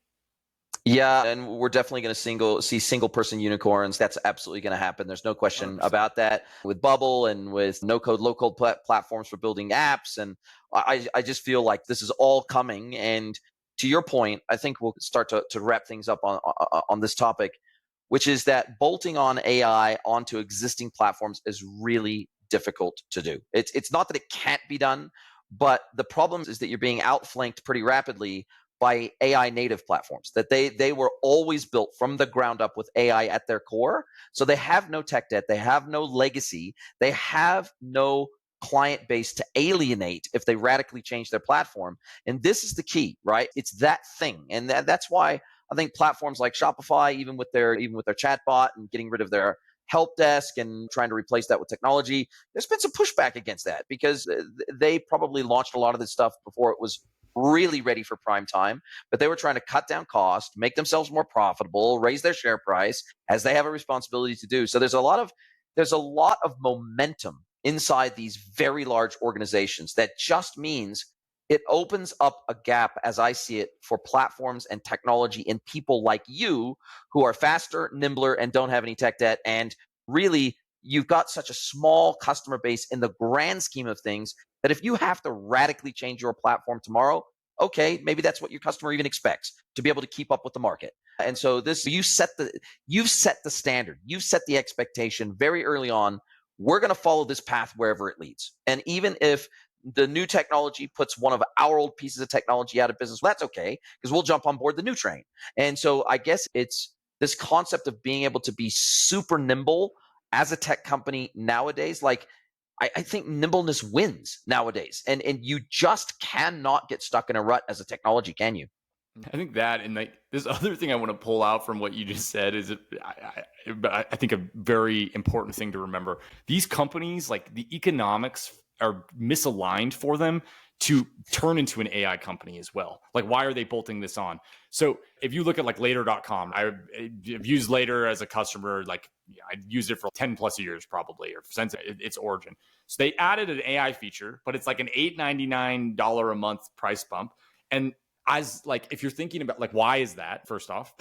Yeah, and we're definitely going to see single-person unicorns. That's absolutely going to happen. There's no question 100%. about that. With Bubble and with no-code, low-code platforms for building apps, and I just feel like this is all coming. And to your point, I think we'll start to wrap things up on this topic, which is that bolting on AI onto existing platforms is really difficult to do. It's not that it can't be done, but the problem is that you're being outflanked pretty rapidly by AI native platforms, that they were always built from the ground up with AI at their core. So they have no tech debt, they have no legacy, they have no client base to alienate if they radically change their platform. And this is the key, right? It's that thing. And that's why I think platforms like Shopify, even with their chatbot and getting rid of their help desk and trying to replace that with technology, there's been some pushback against that, because they probably launched a lot of this stuff before it was really ready for prime time, but they were trying to cut down cost, make themselves more profitable, raise their share price, as they have a responsibility to do. So there's a lot of momentum inside these very large organizations that just means it opens up a gap, as I see it, for platforms and technology and people like you who are faster, nimbler, and don't have any tech debt. And really, you've got such a small customer base in the grand scheme of things that if you have to radically change your platform tomorrow, okay, maybe that's what your customer even expects, to be able to keep up with the market. And so you've set the standard, you've set the expectation very early on. We're going to follow this path wherever it leads. And even if the new technology puts one of our old pieces of technology out of business, well, that's okay, because we'll jump on board the new train. And so I guess it's this concept of being able to be super nimble as a tech company nowadays. Like, I think nimbleness wins nowadays, and you just cannot get stuck in a rut as a technology, can you? I think that, and like this other thing I want to pull out from what you just said is, I think a very important thing to remember. These companies, like the economics are misaligned for them to turn into an AI company as well? Like, why are they bolting this on? So if you look at like later.com, I've used Later as a customer, like I've used it for 10 plus years probably, or since its origin. So they added an AI feature, but it's like an $8.99 a month price bump. And as like, if you're thinking about like, why is that? First off,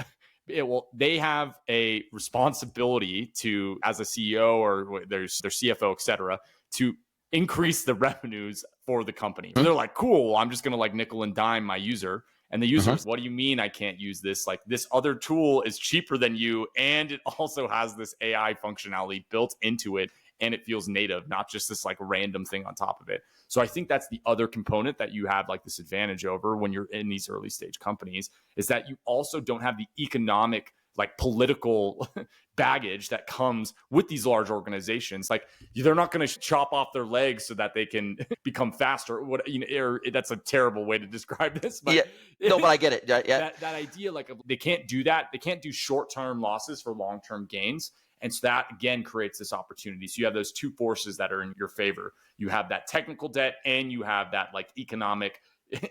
they have a responsibility to, as a CEO or their CFO, et cetera, to increase the revenues for the company. So they're like, cool, I'm just going to like nickel and dime my user. And the user is, what do you mean I can't use this? Like, this other tool is cheaper than you, and it also has this AI functionality built into it, and it feels native, not just this like random thing on top of it. So I think that's the other component that you have like this advantage over when you're in these early stage companies, is that you also don't have the economic, like political baggage that comes with these large organizations. Like, they're not going to chop off their legs so that they can become faster. What, you know, that's a terrible way to describe this. But yeah, no, but I get it. Yeah. That idea, like, they can't do that. They can't do short-term losses for long-term gains. And so that, again, creates this opportunity. So you have those two forces that are in your favor. You have that technical debt, and you have that like economic,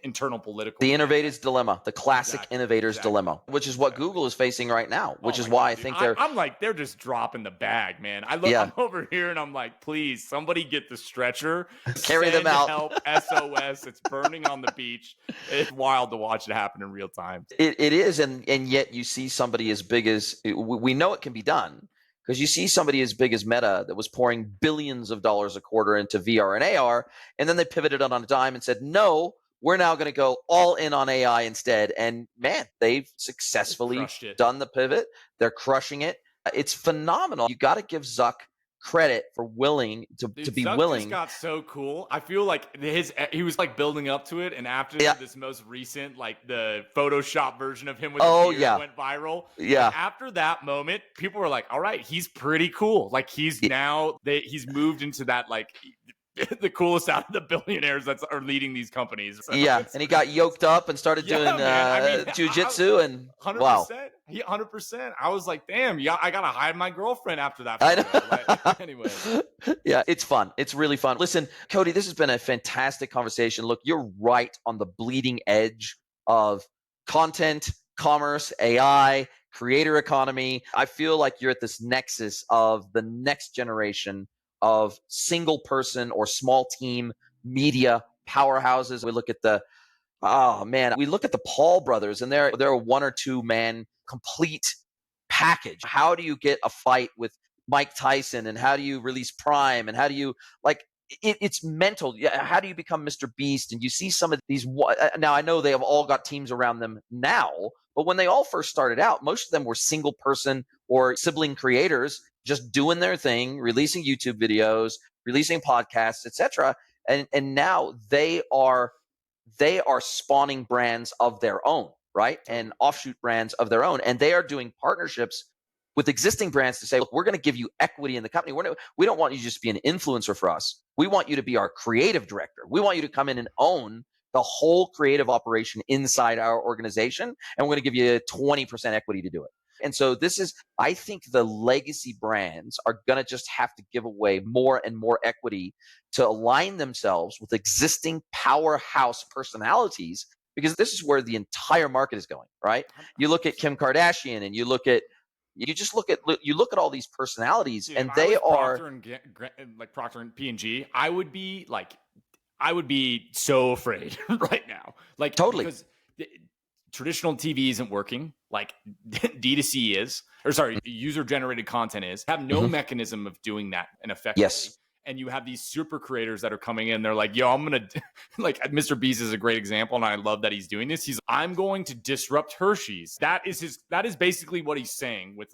internal political. The innovator's dilemma, the classic innovator's dilemma, which is what Google is facing right now, which is why I think I'm like, they're just dropping the bag, man. I'm over here and I'm like, please, somebody get the stretcher, carry them out. Help, SOS. It's burning on the beach. It's wild to watch it happen in real time. It is, and yet you see somebody as big as, we know it can be done, because you see somebody as big as Meta that was pouring billions of dollars a quarter into VR and AR, and then they pivoted on a dime and said, no, we're now going to go all in on AI instead. And man, they've successfully done the pivot. They're crushing it. It's phenomenal. You got to give Zuck credit for willing to be Zuck willing. Just got so cool. I feel like he was like building up to it, and after this most recent, like the Photoshop version of him with the beard went viral. Yeah. And after that moment, people were like, "All right, he's pretty cool. Like he's moved into that like." The coolest out of the billionaires that are leading these companies. So and he got yoked up and started doing jujitsu, and 100%, wow. 100%. I was like, damn, I gotta hide my girlfriend after that photo. Like, anyway. Yeah, it's fun. It's really fun. Listen, Cody, this has been a fantastic conversation. Look, you're right on the bleeding edge of content, commerce, AI, creator economy. I feel like you're at this nexus of the next generation of single person or small team media powerhouses. We look at we look at the Paul brothers, and they're a 1 or 2 man complete package. How do you get a fight with Mike Tyson, and how do you release Prime, and how do you it's mental. How do you become Mr. Beast? And you see some of these, now I know they have all got teams around them now, but when they all first started out, most of them were single person or sibling creators just doing their thing, releasing YouTube videos, releasing podcasts, etc. And now they are spawning brands of their own, right? And offshoot brands of their own. And they are doing partnerships with existing brands to say, look, we're going to give you equity in the company. We don't want you to just be an influencer for us. We want you to be our creative director. We want you to come in and own the whole creative operation inside our organization. And we're going to give you 20% equity to do it. And so I think the legacy brands are going to just have to give away more and more equity to align themselves with existing powerhouse personalities, because this is where the entire market is going, right? You look at Kim Kardashian, and you look at all these personalities, dude, and they are Procter and P&G. I would be so afraid right now, like totally, because traditional TV isn't working, like D2C is, or sorry, user-generated content is. Have no mechanism of doing that and effectively. Yes. And you have these super creators that are coming in. They're like, yo, I'm going to, like, Mr. Beast is a great example, and I love that he's doing this. I'm going to disrupt Hershey's. That is basically what he's saying with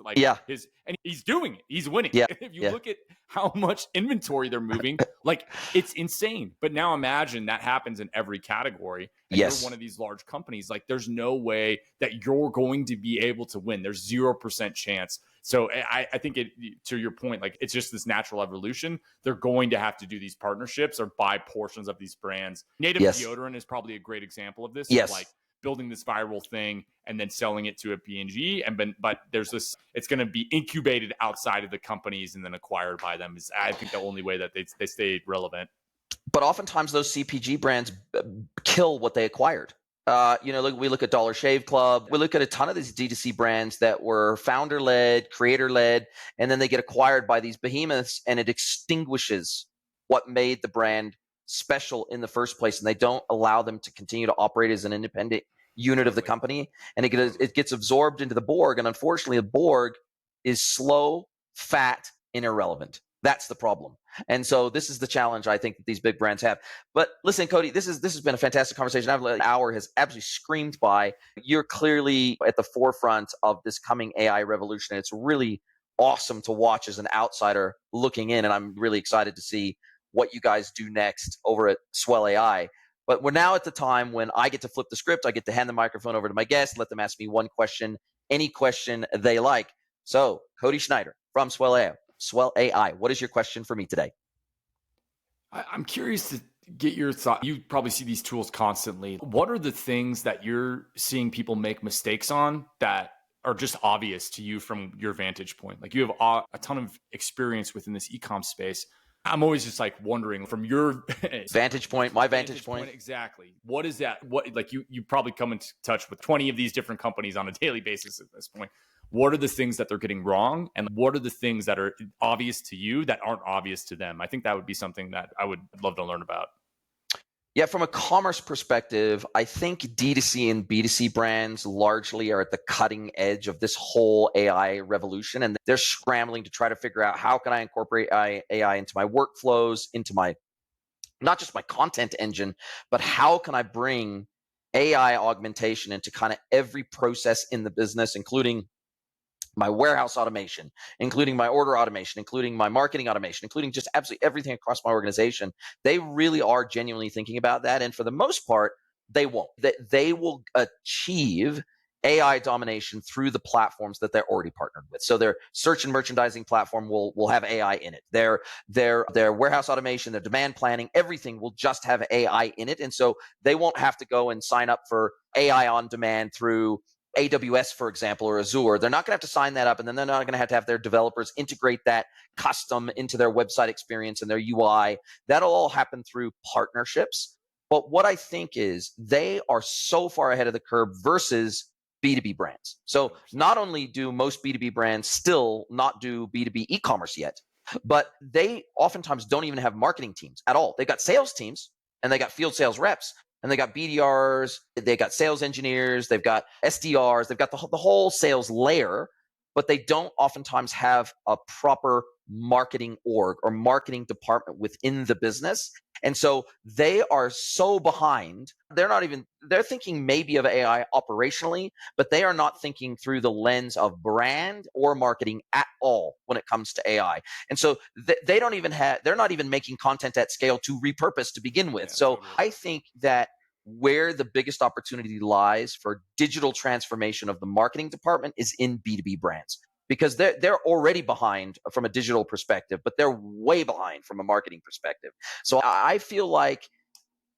and he's doing it. He's winning. Yeah. If you look at how much inventory they're moving, like, it's insane. But now imagine that happens in every category. And you're one of these large companies. Like, there's no way that you're going to be able to win. There's 0% chance. So I think to your point, like, it's just this natural evolution. They're going to have to do these partnerships or buy portions of these brands. Native deodorant is probably a great example of this. Yes. Of like building this viral thing and then selling it to a P&G. But there's this, it's going to be incubated outside of the companies and then acquired by them. Is I think the only way that they stay relevant. But oftentimes those CPG brands kill what they acquired. We look at Dollar Shave Club. We look at a ton of these D2C brands that were founder-led, creator-led, and then they get acquired by these behemoths, and it extinguishes what made the brand special in the first place, and they don't allow them to continue to operate as an independent unit of the company, and it gets absorbed into the Borg, and unfortunately the Borg is slow, fat, and irrelevant. That's the problem. And so this is the challenge I think that these big brands have. But listen, Cody, this has been a fantastic conversation. An hour has absolutely screamed by. You're clearly at the forefront of this coming AI revolution. It's really awesome to watch as an outsider looking in, and I'm really excited to see what you guys do next over at SwellAI. But we're now at the time when I get to flip the script. I get to hand the microphone over to my guest, let them ask me one question, any question they like. So, Cody SCHNEIDER from SwellAI, what is your question for me today? I'm curious to get your thought. You probably see these tools constantly. What are the things that you're seeing people make mistakes on that are just obvious to you from your vantage point? Like, you have a ton of experience within this e-com space. I'm always just like wondering from your vantage point, my vantage point. Exactly. What is that? What, like, you probably come in touch with 20 of these different companies on a daily basis at this point. What are the things that they're getting wrong? And what are the things that are obvious to you that aren't obvious to them? I think that would be something that I would love to learn about. Yeah, from a commerce perspective, I think D2C and B2C brands largely are at the cutting edge of this whole AI revolution. And they're scrambling to try to figure out, how can I incorporate AI into my workflows, into my, not just my content engine, but how can I bring AI augmentation into kind of every process in the business, including my warehouse automation, including my order automation, including my marketing automation, including just absolutely everything across my organization. They really are genuinely thinking about that. And for the most part, they won't. They will achieve AI domination through the platforms that they're already partnered with. So their search and merchandising platform will have AI in it. Their warehouse automation, their demand planning, everything will just have AI in it. And so they won't have to go and sign up for AI on demand through AWS, for example, or Azure. They're not going to have to sign that up, and then they're not going to have their developers integrate that custom into their website experience and their UI. That'll all happen through partnerships. But what I think is they are so far ahead of the curve versus B2B brands. So not only do most B2B brands still not do B2B e-commerce yet, but they oftentimes don't even have marketing teams at all. They've got sales teams and they got field sales reps, and they got BDRs, they got sales engineers, they've got SDRs, they've got the whole sales layer, but they don't oftentimes have a proper marketing org or marketing department within the business. And so they are so behind. They're thinking maybe of AI operationally, but they are not thinking through the lens of brand or marketing at all when it comes to AI. And so they're not even making content at scale to repurpose to begin with. So totally. I think that where the biggest opportunity lies for digital transformation of the marketing department is in B2B brands, because they're already behind from a digital perspective, but they're way behind from a marketing perspective. So I feel like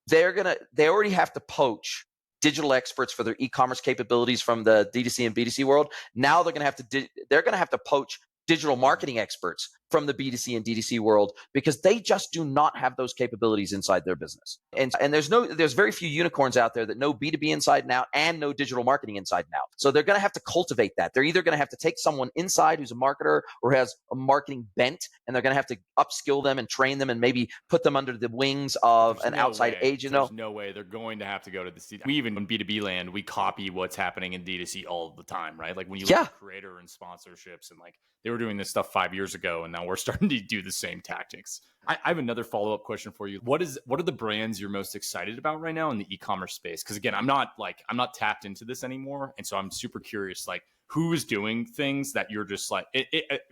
they already have to poach digital experts for their e-commerce capabilities from the D2C and B2C world. Now they're going to have to poach digital marketing experts from the B2C and D2C world, because they just do not have those capabilities inside their business. And there's very few unicorns out there that know B2B inside and out and know digital marketing inside and out. So they're going to have to cultivate that. They're either going to have to take someone inside who's a marketer or has a marketing bent, and they're going to have to upskill them and train them and maybe put them under the wings of an outside agent. There's no way they're going to have to go to the C. We even in B2B land, we copy what's happening in D2C all the time, right? Like when you look at creator and sponsorships, and like they were doing this stuff 5 years ago, and now we're starting to do the same tactics. I have another follow-up question for you. What are the brands you're most excited about right now in the e-commerce space? Because again, I'm not tapped into this anymore, and so I'm super curious, like who is doing things that you're just like,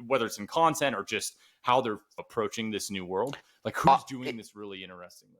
whether it's in content or just how they're approaching this new world. Like who's doing this really interestingly?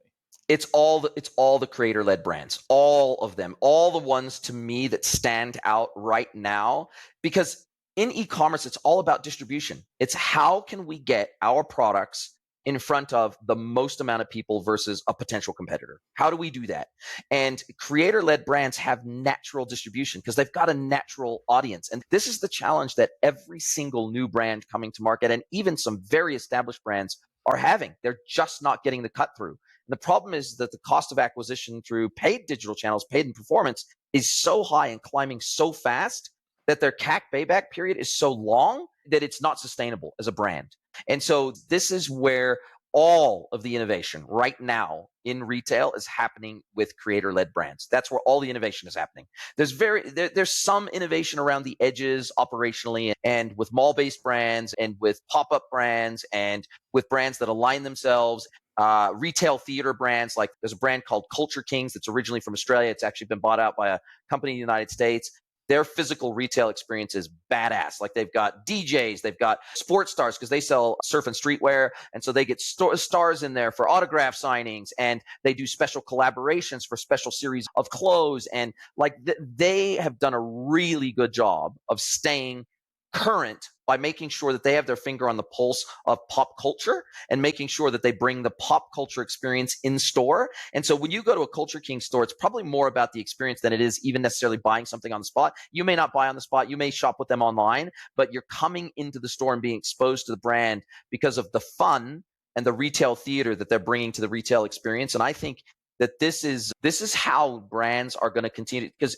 It's all the creator-led brands, all of them, all the ones to me that stand out right now, because in e-commerce, it's all about distribution. It's how can we get our products in front of the most amount of people versus a potential competitor? How do we do that? And creator-led brands have natural distribution because they've got a natural audience. And this is the challenge that every single new brand coming to market, and even some very established brands, are having. They're just not getting the cut through. And the problem is that the cost of acquisition through paid digital channels, paid in performance, is so high and climbing so fast that their CAC payback period is so long that it's not sustainable as a brand. And so this is where all of the innovation right now in retail is happening with creator-led brands. That's where all the innovation is happening. There's some innovation around the edges operationally, and with mall-based brands and with pop-up brands and with brands that align themselves. Retail theater brands, like there's a brand called Culture Kings that's originally from Australia. It's actually been bought out by a company in the United States. Their physical retail experience is badass. Like they've got DJs, they've got sports stars because they sell surf and streetwear. And so they get stars in there for autograph signings, and they do special collaborations for special series of clothes. And like they have done a really good job of staying current by making sure that they have their finger on the pulse of pop culture and making sure that they bring the pop culture experience in store. And so when you go to a Culture King store, it's probably more about the experience than it is even necessarily buying something on the spot. You may not buy on the spot. You may shop with them online, but you're coming into the store and being exposed to the brand because of the fun and the retail theater that they're bringing to the retail experience. And I think that this is how brands are going to continue, because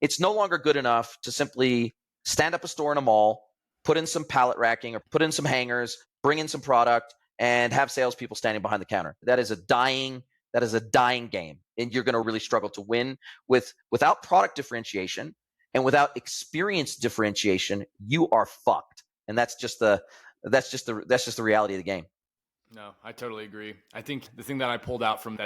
it's no longer good enough to simply stand up a store in a mall, put in some pallet racking or put in some hangers, bring in some product, and have salespeople standing behind the counter. That is a dying game, and you're going to really struggle to win without product differentiation and without experience differentiation. You are fucked, and that's just the reality of the game. No, I totally agree. I think the thing that I pulled out from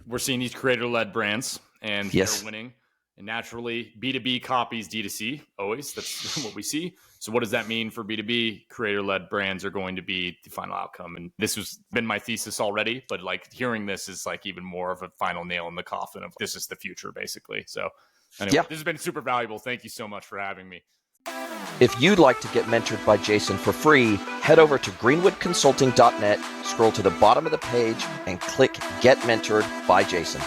we're seeing these creator-led brands, and yes, they're winning. And naturally, B2B copies D2C, always. That's what we see. So what does that mean for B2B? Creator-led brands are going to be the final outcome. And this has been my thesis already, but like hearing this is like even more of a final nail in the coffin of this is the future, basically. So anyway, This has been super valuable. Thank you so much for having me. If you'd like to get mentored by Jason for free, head over to greenwoodconsulting.net, scroll to the bottom of the page, and click Get Mentored by Jason.